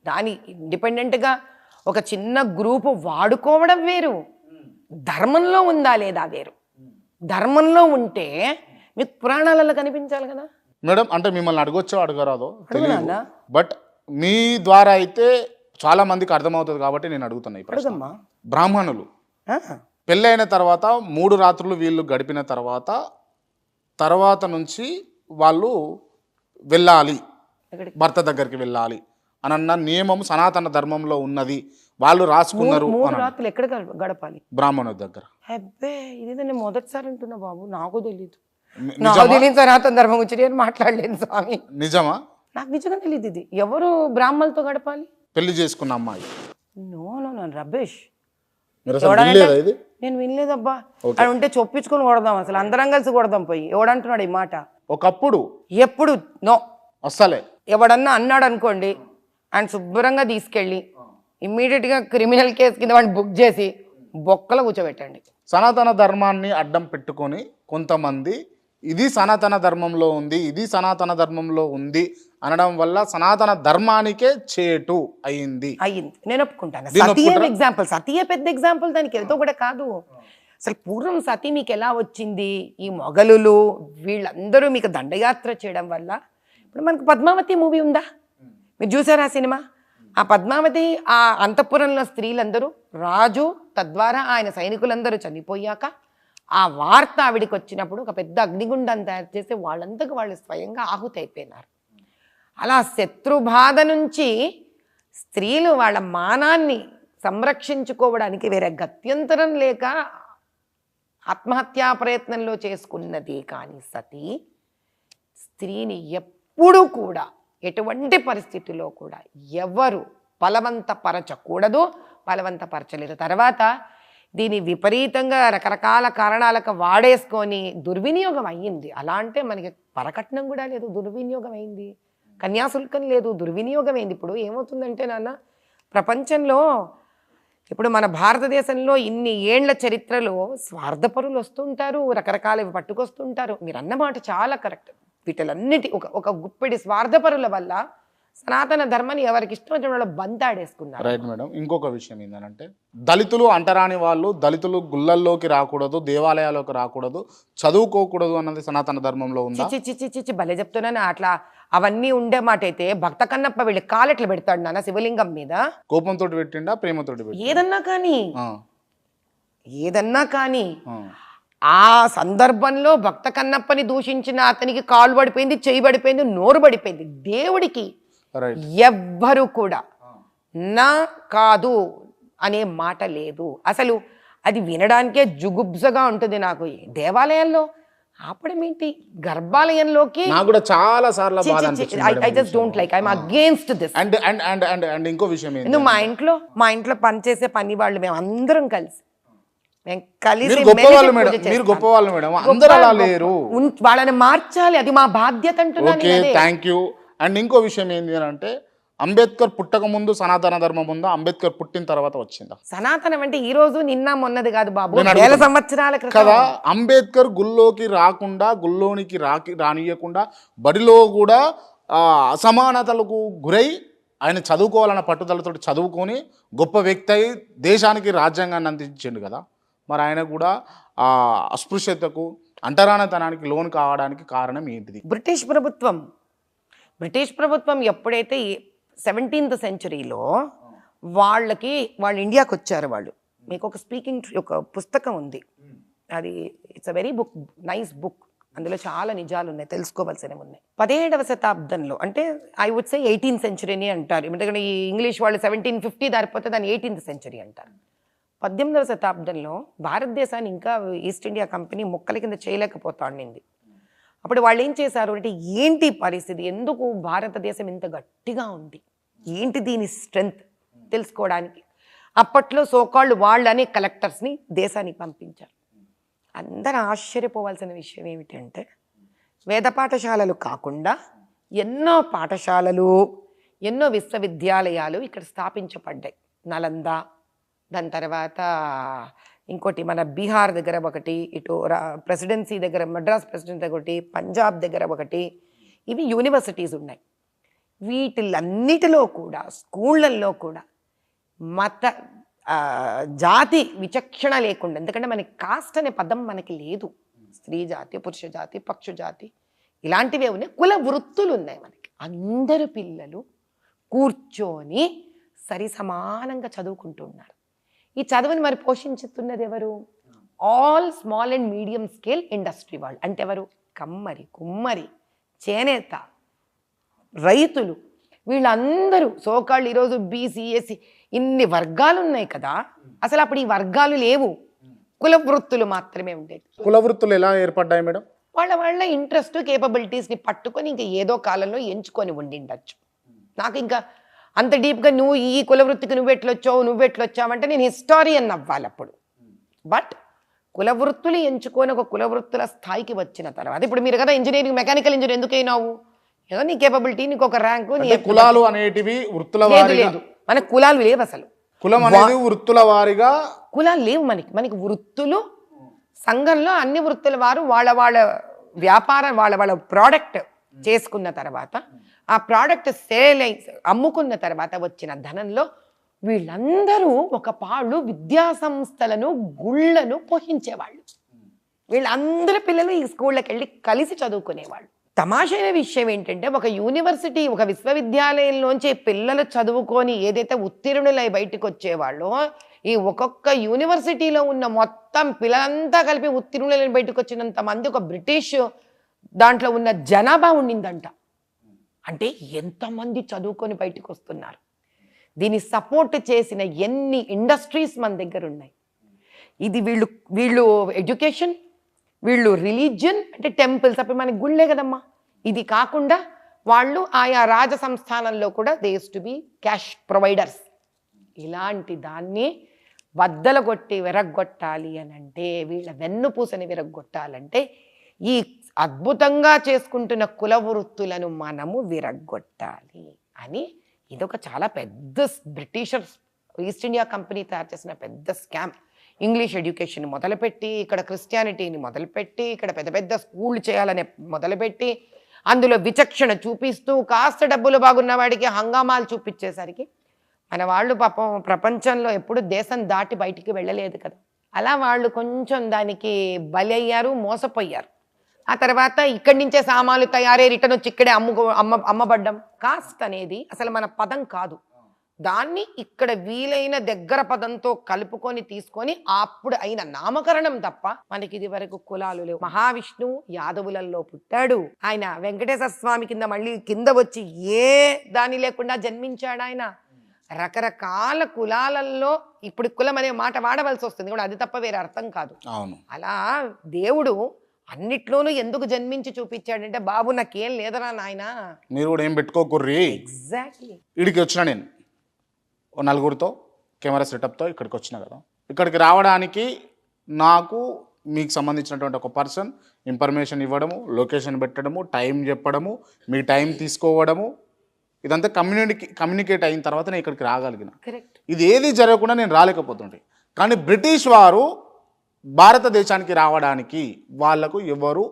దాని ఇండిపెండెంట్గా ఒక చిన్న గ్రూపు వాడుకోవడం వేరు, ధర్మంలో ఉందా లేదా వేరు. ధర్మంలో ఉంటే మీకు పురాణాలలో కనిపించాలి కదా మేడం. అంటే మిమ్మల్ని అడగొచ్చో అడగరాదో తెలియదు, బట్ మీ ద్వారా అయితే చాలా మందికి అర్థమవుతుంది కాబట్టి నేను అడుగుతున్నా. ఇప్పుడు బ్రాహ్మణులు పెళ్ళైన తర్వాత 3 రాత్రులు వీళ్ళు గడిపిన తర్వాత నుంచి వాళ్ళు వెళ్ళాలి, భర్త దగ్గరికి వెళ్ళాలి అని అన్న నియమం సనాతన ధర్మంలో ఉన్నది, వాళ్ళు రాసుకున్నారు. 3 రాత్రులు ఎక్కడ గడపాలి? బ్రాహ్మణుల దగ్గర. అబ్బే ఇది నేను మొదటిసారి అంటున్నా బాబు, నాకు తెలియదు. సనాతన ధర్మం గురించి నేను మాట్లాడలేను స్వామి. నిజమా? నాకు నిజంగా తెలియదు. ఇది ఎవరు బ్రాహ్మణులతో గడపాలి? పెళ్లి చేసుకున్న అమ్మాయి. నో రబేష్, నేను వినలేదబ్బా. అది ఉంటే చొప్పించుకొని కొడదాం, అసలు అందరం కలిసి కొడదాం పోయి. ఎవడంటున్నాడు ఈ మాట? ఒకప్పుడు ఎప్పుడు నో అస్సలే. ఎవడన్నా అన్నాడు అనుకోండి, ఆయన శుభ్రంగా తీసుకెళ్ళి ఇమ్మీడియట్గా క్రిమినల్ కేసు కింద వాడిని బుక్ చేసి బొక్కలో కూర్చోబెట్టండి. సనాతన ధర్మాన్ని అడ్డం పెట్టుకొని కొంతమంది ఇది సనాతన ధర్మంలో ఉంది, ఇది సనాతన ధర్మంలో ఉంది అనడం వల్ల సనాతన ధర్మానికే చేటు అయింది. నేను ఒప్పుకుంటాను. సతీయే ఎగ్జాంపుల్, సతీయే పెద్ద ఎగ్జాంపుల్, దానికి ఎంతో కూడా కాదు. అసలు పూర్వం సతీ మీకు ఎలా వచ్చింది? ఈ మొఘలులు వీళ్ళందరూ మీకు దండయాత్ర చేయడం వల్ల. ఇప్పుడు మనకు పద్మావతి మూవీ ఉందా, మీరు చూసారా సినిమా? ఆ పద్మావతి ఆ అంతఃపురంలో స్త్రీలందరూ, రాజు తద్వారా ఆయన సైనికులందరూ చనిపోయాక ఆ వార్త ఆవిడికి వచ్చినప్పుడు ఒక పెద్ద అగ్నిగుండాన్ని తయారు చేసి వాళ్ళంతకు వాళ్ళు స్వయంగా ఆహుతి అయిపోయినారు. అలా శత్రుబాధ నుంచి స్త్రీలు వాళ్ళ మానాన్ని సంరక్షించుకోవడానికి వేరే గత్యంతరం లేక ఆత్మహత్యా ప్రయత్నంలో చేసుకున్నది. కానీ సతీ స్త్రీని ఎప్పుడూ కూడా ఎటువంటి పరిస్థితిలో కూడా ఎవరు బలవంతపరచకూడదు, బలవంతపరచలేరు. తర్వాత దీని విపరీతంగా రకరకాల కారణాలకు వాడేసుకొని దుర్వినియోగం అయ్యింది. అలా అంటే మనకి పరకట్నం కూడా లేదు, దుర్వినియోగం అయింది. కన్యాశుల్కం లేదు, దుర్వినియోగం అయింది. ఇప్పుడు ఏమవుతుందంటే నాన్న, ప్రపంచంలో ఇప్పుడు మన భారతదేశంలో ఇన్ని ఏండ్ల చరిత్రలో స్వార్థపరులు వస్తుంటారు, రకరకాలవి పట్టుకొస్తుంటారు. మీరు అన్నమాట చాలా కరెక్ట్. వీటిలన్నిటి ఒక గుప్పెడి స్వార్థపరుల వల్ల సనాతన ధర్మాన్ని ఎవరికి ఇష్టం వచ్చిన వాళ్ళు బంతాడేసుకున్నారు. Right madam. ఇంకొక విషయం ఏంటంటే, దళితులు అంటరాని వాళ్ళు, దళితులు గుళ్ళల్లోకి రాకూడదు, దేవాలయాల్లోకి రాకూడదు, చదువుకోకూడదు అన్నది సనాతన ధర్మంలో ఉందా? చిచి భలే చెప్తున్నాను. అట్లా అవన్నీ ఉండే మాట అయితే భక్త కన్నప్ప వీళ్ళు కాలెట్లు పెడతాడు నాన్న శివలింగం మీద. కోపంతో పెట్టిండా, ప్రేమతో పెట్టిండా? ఏదన్నా కానీ ఆ సందర్భంలో భక్త కన్నప్పని దూషించిన అతనికి కాలు పడిపోయింది, చెయ్యి పడిపోయింది, నోరు పడిపోయింది. దేవుడికి ఎవ్వరు కూడా నా కాదు అనే మాట లేదు. అసలు అది వినడానికే జుగుబ్జగా ఉంటుంది నాకు. దేవాలయాల్లో ఆపడం ఏంటి, గర్భాలయంలోకి నాకు కూడా చాలా సార్లు బాధ అనిపించింది. I just don't like, I'm against this. And and and and and ఇంకో విషయం ఏంటి, నువ్వు మా ఇంట్లో పనిచేసే పని వాళ్ళు మేము అందరం కలిసి మీరు గొప్పవాళ్ళు మేడం, మీరు గొప్పవాళ్ళు మేడం, అందరూ అలా లేరు. వాళ్ళని మార్చాలి, అది మా బాధ్యత అంటున్నాను. Okay, thank you. అండ్ ఇంకో విషయం ఏంటి అని అంటే, అంబేద్కర్ పుట్టక ముందు సనాతన ధర్మం ఉందా, అంబేద్కర్ పుట్టిన తర్వాత వచ్చిందా? సనాతనం అంటే ఈ రోజు నిన్న మొన్నది కాదు బాబు, నేను వేల సంవత్సరాల క్రితం కదా. అంబేద్కర్ గుళ్ళోకి రాకుండా, గుళ్ళోనికి రానియకుండా, బడిలో కూడా అసమానతలకు గురై ఆయన చదువుకోవాలన్న పట్టుదలతో చదువుకొని గొప్ప వ్యక్తి అయి దేశానికి రాజ్యాంగాన్ని అందించిండు కదా. మరి ఆయన కూడా అస్పృశ్యతకు, అంటరానితనానికి లోన్ కావడానికి కారణం ఏంటిది? బ్రిటిష్ ప్రభుత్వం ఎప్పుడైతే 17th సెంచరీలో వాళ్ళు ఇండియాకి వచ్చారు. వాళ్ళు మీకు ఒక పుస్తకం ఉంది, అది it's a very nice book. అందులో చాలా నిజాలు ఉన్నాయి, తెలుసుకోవాల్సినవి ఉన్నాయి. 17వ శతాబ్దంలో అంటే ఐ వుడ్ సే 18th సెంచరీని అంటారు, ఎందుకంటే ఈ ఇంగ్లీష్ వాళ్ళు 1750 దారిపోతే దాన్ని 18th సెంచరీ అంటారు. 18వ శతాబ్దంలో భారతదేశాన్ని ఇంకా ఈస్ట్ ఇండియా కంపెనీ ముక్కల కింద చేయలేకపోతా ఉండింది. అప్పుడు వాళ్ళు ఏం చేశారు అంటే, ఏంటి పరిస్థితి, ఎందుకు భారతదేశం ఇంత గట్టిగా ఉంది, ఏంటి దీని స్ట్రెంగ్త్ తెలుసుకోవడానికి అప్పట్లో సోకాళ్ళు వాళ్ళని కలెక్టర్స్ని దేశానికి పంపించారు. అందరూ ఆశ్చర్యపోవాల్సిన విషయం ఏమిటంటే, వేద పాఠశాలలు కాకుండా ఎన్నో పాఠశాలలు, ఎన్నో విశ్వవిద్యాలయాలు ఇక్కడ స్థాపించబడ్డాయి. నలంద, దాని తర్వాత ఇంకోటి మన బీహార్ దగ్గర ఒకటి, ఇటు ప్రెసిడెన్సీ దగ్గర మద్రాస్ ప్రెసిడెన్సీ దగ్గర ఒకటి, పంజాబ్ దగ్గర ఒకటి, ఇవి యూనివర్సిటీస్ ఉన్నాయి. వీటిలన్నిటిలో కూడా స్కూళ్ళల్లో కూడా మత జాతి విచక్షణ లేకుండా, ఎందుకంటే మనకి కాస్ట్ అనే పదం మనకి లేదు, స్త్రీ జాతి, పురుష జాతి, పక్షు జాతి ఇలాంటివే ఉన్నాయి, కుల వృత్తులు ఉన్నాయి మనకి. అందరు పిల్లలు కూర్చొని సరి సమానంగా చదువుకుంటున్నారు. ఈ చదువుని మరి పోషించుతున్నది ఎవరు? All small and medium scale industry వాళ్ళు. అంటే ఎవరు? కమ్మరి, కుమ్మరి, చేనేత, రైతులు, వీళ్ళందరూ సోకాళ్ళు. ఈరోజు బీసీ, ఎస్సీ ఇన్ని వర్గాలు ఉన్నాయి కదా, అసలు అప్పుడు ఈ వర్గాలు లేవు, కుల వృత్తులు మాత్రమే ఉండేది. కుల వృత్తులు ఎలా ఏర్పడ్డాయి మేడం? వాళ్ళ ఇంట్రెస్ట్, కేపబిలిటీస్ని పట్టుకొని ఇంకా ఏదో కాలంలో ఎంచుకొని ఉండిండొచ్చు. నాకు ఇంకా అంత డీప్గా నువ్వు ఈ కులవృత్తికి నువ్వెట్లొచ్చావంటే నేను హిస్టారియన్ అవ్వాలి అప్పుడు. బట్ కులవృత్తులు ఎంచుకొని ఒక కులవృత్తుల స్థాయికి వచ్చిన తర్వాత, ఇప్పుడు మీరు కదా ఇంజనీరింగ్, మెకానికల్ ఇంజనీర్ ఎందుకు అయినావు? ఏదో నీ కేపబిలిటీ, నీకు ఒక ర్యాంకు. కులాలు అనేటివి వృత్తుల వారీగా లేదు, మనకు కులాలు లేవు. అసలు కులం అనేది వృత్తుల వారీగా కులాలు లేవు మనకి వృత్తులు. సంఘంలో అన్ని వృత్తుల వారు వాళ్ళ వ్యాపారం, వాళ్ళ ప్రోడక్ట్ చేసుకున్న తర్వాత, ఆ ప్రోడక్ట్ సేల్ అమ్ముకున్న తర్వాత వచ్చిన ధనంలో వీళ్ళందరూ ఒక పాళ్ళు విద్యా సంస్థలను, గుళ్ళను పోషించేవాళ్ళు. వీళ్ళందరి పిల్లలు ఈ స్కూళ్ళకి వెళ్ళి కలిసి చదువుకునేవాళ్ళు. తమాషైన విషయం ఏంటంటే, ఒక యూనివర్సిటీ, ఒక విశ్వవిద్యాలయంలోంచి పిల్లలు చదువుకొని ఏదైతే ఉత్తీర్ణులై బయటకు వచ్చేవాళ్ళో, ఈ ఒక్కొక్క యూనివర్సిటీలో ఉన్న మొత్తం పిల్లలంతా కలిపి ఉత్తీర్ణులై బయటకు వచ్చినంత మంది ఒక బ్రిటిష్ దాంట్లో ఉన్న జనాభా ఉండిందంట. అంటే ఎంతమంది చదువుకొని బయటకు వస్తున్నారు. దీన్ని సపోర్ట్ చేసిన ఎన్ని ఇండస్ట్రీస్ మన దగ్గర ఉన్నాయి. ఇది వీళ్ళు ఎడ్యుకేషన్, వీళ్ళు రిలీజియన్, అంటే టెంపుల్స్, అప్పుడు మనకి గుళ్ళే కదమ్మా. ఇది కాకుండా వాళ్ళు ఆయా రాజ సంస్థానంలో కూడా they used to be cash providers. ఇలాంటి దాన్ని బద్దలగొట్టి విరగ్గొట్టాలి అని అంటే, వీళ్ళ వెన్నుపూసని విరగ్గొట్టాలంటే ఈ అద్భుతంగా చేసుకుంటున్న కుల వృత్తులను మనము విరగ్గొట్టాలి అని, ఇదొక చాలా పెద్ద బ్రిటిషర్స్, ఈస్ట్ ఇండియా కంపెనీ తయారు చేసిన పెద్ద స్కామ్. ఇంగ్లీష్ ఎడ్యుకేషన్ మొదలుపెట్టి, ఇక్కడ క్రిస్టియానిటీని మొదలుపెట్టి, ఇక్కడ పెద్ద పెద్ద స్కూళ్ళు చేయాలని మొదలుపెట్టి, అందులో విచక్షణ చూపిస్తూ కాస్త డబ్బులు బాగున్న వాడికి హంగామాలు చూపించేసరికి మన వాళ్ళు పాపం ప్రపంచంలో ఎప్పుడు దేశం దాటి బయటికి వెళ్ళలేదు కదా. అలా వాళ్ళు కొంచెం దానికి బలి అయ్యారు, మోసపోయారు. ఆ తర్వాత ఇక్కడి నుంచే సామాన్లు తయారై రిటర్న్ వచ్చి ఇక్కడే అమ్మబడ్డం. కాస్ట్ అనేది అసలు మన పదం కాదు, దాన్ని ఇక్కడ వీలైన దగ్గర పదంతో కలుపుకొని తీసుకొని అప్పుడు అయిన నామకరణం తప్ప మనకి ఇది వరకు కులాలు లేవు. మహావిష్ణువు యాదవులలో పుట్టాడు, ఆయన వెంకటేశ్వర స్వామి కింద మళ్ళీ కింద వచ్చి ఏ దాని లేకుండా జన్మించాడు ఆయన. రకరకాల కులాలలో ఇప్పుడు కులం అనే మాట వాడవలసి వస్తుంది కూడా, అది తప్ప వేరే అర్థం కాదు. అవును. అలా దేవుడు అన్నిట్లోనూ ఎందుకు జన్మించి చూపించాడంటే, బాబు నాకేం లేదరా నాయనా. మీరు కూడా ఏం పెట్టుకోకుర్రి. ఎగ్జాక్ట్లీ. ఇక్కడికి వచ్చిన నేను ఓ నలుగురితో కెమెరా సెటప్తో ఇక్కడికి వచ్చిన కదా. ఇక్కడికి రావడానికి నాకు మీకు సంబంధించినటువంటి ఒక పర్సన్ ఇన్ఫర్మేషన్ ఇవ్వడము, లొకేషన్ పెట్టడము, టైం చెప్పడము, మీ టైం తీసుకోవడము, ఇదంతా కమ్యూనికేట్ అయిన తర్వాత నేను ఇక్కడికి రాగలిగిన. కరెక్ట్. ఇది ఏది జరగకుండా నేను రాలేకపోతుండే. కానీ బ్రిటిష్ వారు భారతదేశానికి రావడానికి వాళ్లకు ఎవరు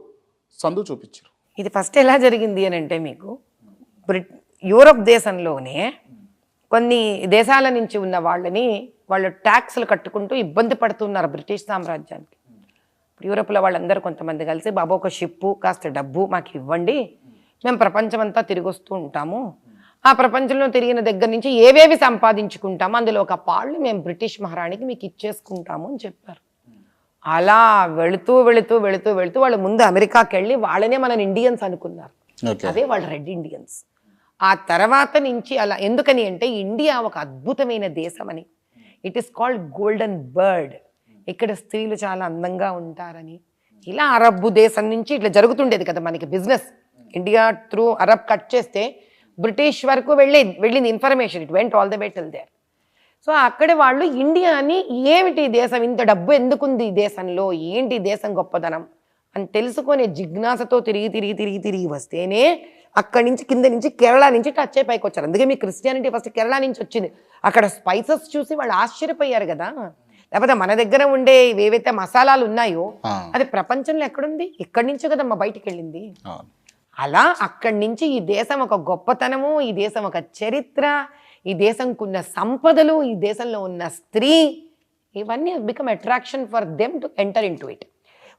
సందు చూపించారు. ఇది ఫస్ట్ ఎలా జరిగింది అని అంటే, మీకు యూరప్ దేశంలోనే కొన్ని దేశాల నుంచి ఉన్న వాళ్ళని వాళ్ళు ట్యాక్స్లు కట్టుకుంటూ ఇబ్బంది పడుతున్నారు బ్రిటిష్ సామ్రాజ్యానికి. ఇప్పుడు యూరోప్లో వాళ్ళందరూ కొంతమంది కలిసి, బాబు ఒక షిప్పు కాస్త డబ్బు మాకు ఇవ్వండి, మేము ప్రపంచం అంతా తిరిగి వస్తూ ఉంటాము, ఆ ప్రపంచంలో తిరిగిన దగ్గర నుంచి ఏవేవి సంపాదించుకుంటాము అందులో ఒక పాళ్ళు మేము బ్రిటిష్ మహారాణికి మీకు ఇచ్చేసుకుంటాము అని చెప్పారు. అలా వెళుతూ వెళుతూ వెళుతూ వెళుతూ వాళ్ళు ముందు అమెరికాకి వెళ్ళి వాళ్ళనే మన ఇండియన్స్ అనుకున్నారు. అదే వాళ్ళ రెడ్ ఇండియన్స్. ఆ తర్వాత నుంచి అలా ఎందుకని అంటే, ఇండియా ఒక అద్భుతమైన దేశం అని, it is called golden bird, ఇక్కడ స్త్రీలు చాలా అందంగా ఉంటారని, ఇలా అరబ్ దేశం నుంచి ఇట్లా జరుగుతుండేది కదా మనకి business. India through Arab cut చేస్తే బ్రిటిష్ వరకు వెళ్ళింది information, it went all the way till there. So అక్కడ వాళ్ళు ఇండియాని ఏమిటి దేశం, ఇంత డబ్బు ఎందుకుంది ఈ దేశంలో, ఏంటి దేశం గొప్పదనం అని తెలుసుకునే జిజ్ఞాసతో తిరిగి తిరిగి తిరిగి తిరిగి వస్తేనే అక్కడి నుంచి కింద నుంచి కేరళ నుంచి టచ్ అయి పైకి వచ్చారు. అందుకే మీ క్రిస్టియానిటీ ఫస్ట్ కేరళ నుంచి వచ్చింది. అక్కడ స్పైసెస్ చూసి వాళ్ళు ఆశ్చర్యపోయారు కదా. లేకపోతే మన దగ్గర ఉండే ఏవైతే మసాలాలు ఉన్నాయో అది ప్రపంచంలో ఎక్కడుంది, ఇక్కడి నుంచే కదా మా బయటికి వెళ్ళింది. అలా అక్కడి నుంచి ఈ దేశం ఒక గొప్పతనము, ఈ దేశం ఒక చరిత్ర, ఈ దేశంకున్న సంపదలు, ఈ దేశంలో ఉన్న స్త్రీ, ఇవన్నీ become attraction for them to enter in to it.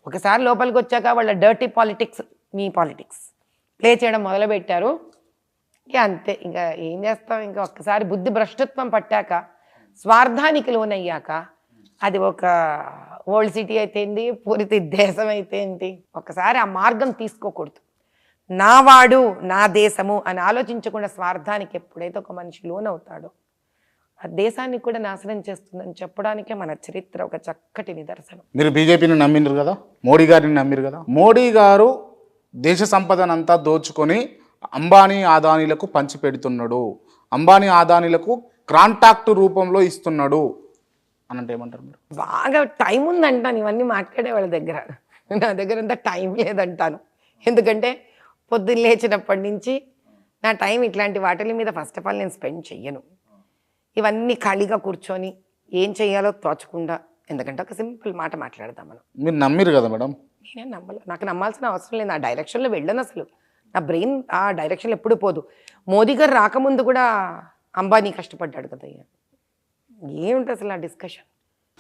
ఒకసారి లోపలికి వచ్చాక వాళ్ళ డర్టీ పాలిటిక్స్, మీ పాలిటిక్స్ ప్లే చేయడం మొదలుపెట్టారు. ఇక అంతే, ఇంకా ఏం చేస్తాం, ఇంకా ఒక్కసారి బుద్ధి భ్రష్టత్వం పట్టాక, స్వార్థానికి లోనయ్యాక, అది ఒక ఓల్డ్ సిటీ అయితే ఏంటి, పూర్తి దేశం అయితే ఏంటి, ఒకసారి ఆ మార్గం తీసుకోకూడదు. నా వాడు నా దేశము అని ఆలోచించకుండా స్వార్థానికి ఎప్పుడైతే ఒక మనిషి లోనవుతాడో ఆ దేశాన్ని కూడా నాశనం చేస్తుందని చెప్పడానికే మన చరిత్ర ఒక చక్కటి నిదర్శనం. మీరు బీజేపీని నమ్మినారు కదా, మోడీ గారిని నమ్మిరు కదా. మోడీ గారు దేశ సంపదనంతా దోచుకొని అంబానీ ఆదానీలకు పంచిపెడుతున్నాడు, అంబానీ ఆదానీలకు కాంట్రాక్ట్ రూపంలో ఇస్తున్నాడు అని అంటే ఏమంటారు మీరు? బాగా టైం ఉందంటాను ఇవన్నీ మాట్లాడే వాళ్ళ దగ్గర, నా దగ్గర అంతా టైం లేదంటాను. ఎందుకంటే పొద్దున్న లేచినప్పటి నుంచి నా టైం ఇట్లాంటి వాటి మీద ఫస్ట్ ఆఫ్ ఆల్ నేను స్పెండ్ చెయ్యను. ఇవన్నీ ఖాళీగా కూర్చొని ఏం చెయ్యాలో తోచకుండా, ఎందుకంటే ఒక సింపుల్ మాట మాట్లాడదాం మనం. మీరు నమ్మిరు కదా మేడం? నేనే నమ్మలేదు, నాకు నమ్మాల్సిన అవసరం లేదు. ఆ డైరెక్షన్లో వెళ్ళను, అసలు నా బ్రెయిన్ ఆ డైరెక్షన్లో ఎప్పుడు పోదు. మోదీ గారు రాకముందు కూడా అంబానీ కష్టపడ్డాడు కదా, ఏముంటుంది అసలు ఆ డిస్కషన్.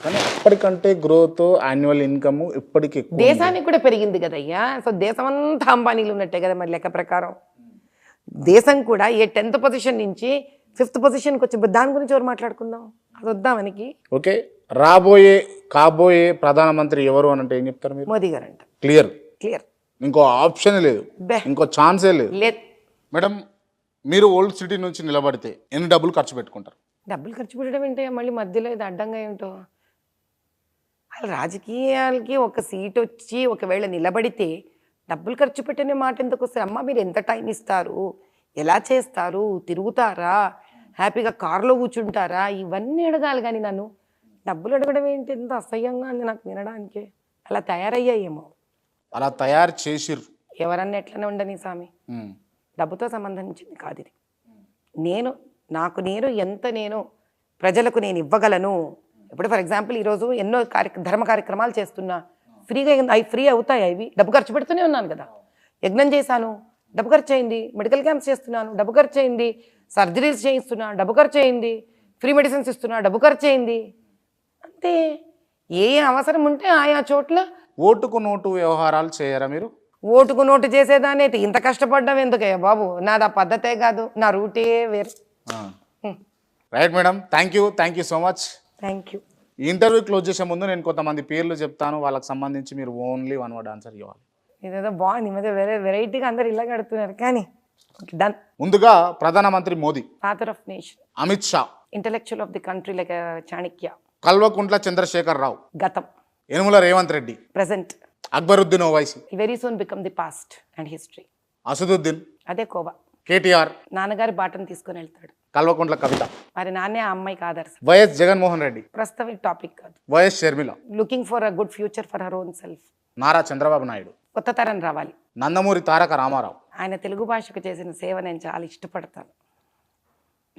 కానీ అప్పటికంటే గ్రోత్, యాన్యువల్ ఇన్కమ్ ఇప్పటికి దేశానికి కూడా పెరిగింది కదయ్యా. సో దేశం అంతా అంబానీలు ఉన్నట్టే కదా మరి లెక్క ప్రకారం. దేశం కూడా 10th పొజిషన్ నుంచి 5th పొజిషన్కి వచ్చి, దాని గురించి ఎవరు మాట్లాడుకుందాం, అది వద్దాం మనకి. ఓకే, కాబోయే ప్రధానమంత్రి ఎవరు అని అంటే ఏం చెప్తారు మీరు? మోదీ గారు అంట. క్లియర్. ఇంకో ఆప్షన్ లేదు, బే ఇంకో ఛాన్సే లేదు. లేదు మేడం, మీరు ఓల్డ్ సిటీ నుంచి నిలబడితే ఎన్ని డబ్బులు ఖర్చు పెట్టుకుంటారు? డబ్బులు ఖర్చు పెట్టడం ఏంటో, మళ్ళీ మధ్యలో ఇది అడ్డంగా ఏంటో. అసలు రాజకీయాలకి ఒక సీట్ వచ్చి ఒకవేళ నిలబడితే డబ్బులు ఖర్చు పెట్టనే మాట ఎందుకు వస్తాయి? అమ్మ మీరు ఎంత టైం ఇస్తారు, ఎలా చేస్తారు, తిరుగుతారా, హ్యాపీగా కారులో కూర్చుంటారా, ఇవన్నీ అడగాలి. కానీ నన్ను డబ్బులు అడగడం ఏంటి, ఎంత అసహ్యంగా ఉంది నాకు వినడానికి. అలా తయారయ్యాయేమో, అలా తయారు చేసిర్రు. ఎవరన్నా ఎట్లనే ఉండని స్వామి, డబ్బుతో సంబంధించింది కాదు ఇది. నాకు ఎంత ప్రజలకు నేను ఇవ్వగలను. ఇప్పుడు ఫర్ ఎగ్జాంపుల్ ఈరోజు ఎన్నో ధర్మ కార్యక్రమాలు చేస్తున్నా, ఫ్రీగా అవి ఫ్రీ అవుతాయి, అవి డబ్బు ఖర్చు పెడుతూనే ఉన్నాను కదా. యజ్ఞం చేశాను, డబ్బు ఖర్చు అయింది. మెడికల్ క్యాంప్స్ చేస్తున్నాను, డబ్బు ఖర్చు అయింది. సర్జరీస్ చేయిస్తున్నా, డబ్బు ఖర్చు అయింది. ఫ్రీ మెడిసిన్స్ ఇస్తున్నా, డబ్బు ఖర్చు అయింది. అంతే, ఏ అవసరం ఉంటే ఆయా చోట్ల. ఓటుకు నోటు వ్యవహారాలు చేయరా మీరు? ఓటుకు నోటు చేసేదాన్ని అయితే ఇంత కష్టపడ్డాం ఎందుకయ్యా బాబు, నాది ఆ పద్ధతే కాదు, నా రూటే వేరు. Right madam, thank you so much. Thank you. ఈ ఇంటర్వ్యూ క్లోజ్ చేసే ముందు నేను కొంతమంది పేర్లు చెప్తాను, వాళ్ళకి సంబంధించి మీరు ఓన్లీ 1 word ఆన్సర్ ఇవ్వాలి. ఇదేదో బాగుంది, ఈ మధ్య వెరైటీగా అందరు ఇలా కడుతున్నారు. కానీ డన్. ముందుగా ప్రధానమంత్రి Modi, father of nation. Amit Shah, intellectual of the country like Chanakya. Kalvakuntla Chandrashekar Rao, గతం. Anumula Revanth Reddy, present. Akbaruddin Owaisi, very soon become the past and history. Asaduddin, అదే కోవా. కేటీఆర్, నాన్నగారి బాటను తీసుకొని వెళ్తాడు. కల్వకుంట్ల కవిత, మరి నాన్నే ఆ అమ్మాయికి ఆదర్శం. వైఎస్ జగన్మోహన్ రెడ్డి, ప్రస్తుతం టాపిక్ కాదు. YS Sharmila, looking for a good future for her own self. Nara Chandrababu Naidu, కొత్త తరం రావాలి. నందమూరి తారక రామారావు. ఆయన తెలుగు భాషకు చేసిన సేవ నేను చాలా ఇష్టపడతాను.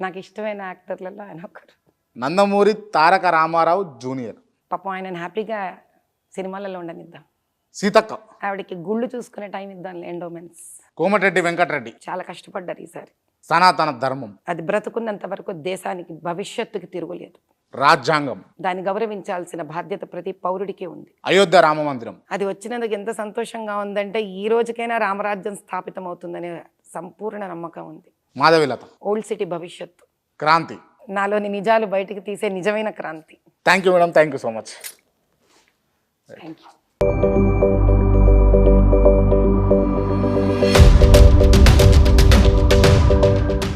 నాకు ఇష్టమైన యాక్టర్లలో ఆయన ఒకరు. నందమూరి తారక రామారావు జూనియర్. పాపం ఆయనను హ్యాపీగా సినిమాలలో ఉండనిద్దాం. సీతక్క, ఆవిడకి గుళ్ళు చూసుకునే టైం ఇద్దాం. ఎండోమెన్స్. కోమటిరెడ్డి వెంకటరెడ్డి, చాలా కష్టపడ్డారు ఈసారి. సనాతన ధర్మం, అది బ్రతుకున్నంత వరకు దేశానికి భవిష్యత్తుకి తిరుగులేదు. రాజ్యాంగం, దాన్ని గౌరవించాల్సిన బాధ్యత ప్రతి పౌరుడికి ఉంది. అయోధ్య రామ మందిరం. అది వచ్చినందుకు ఎంత సంతోషంగా ఉందంటే ఈ రోజుకైనా రామరాజ్యం స్థాపితం అవుతుందనే సంపూర్ణ నమ్మకం ఉంది. మాధవిలత, ఓల్డ్ సిటీ భవిష్యత్తు. క్రాంతి. నాలోని నిజాలు బయటికి తీసే నిజమైన Kranti. Thank you madam, thank you so much. Thank you.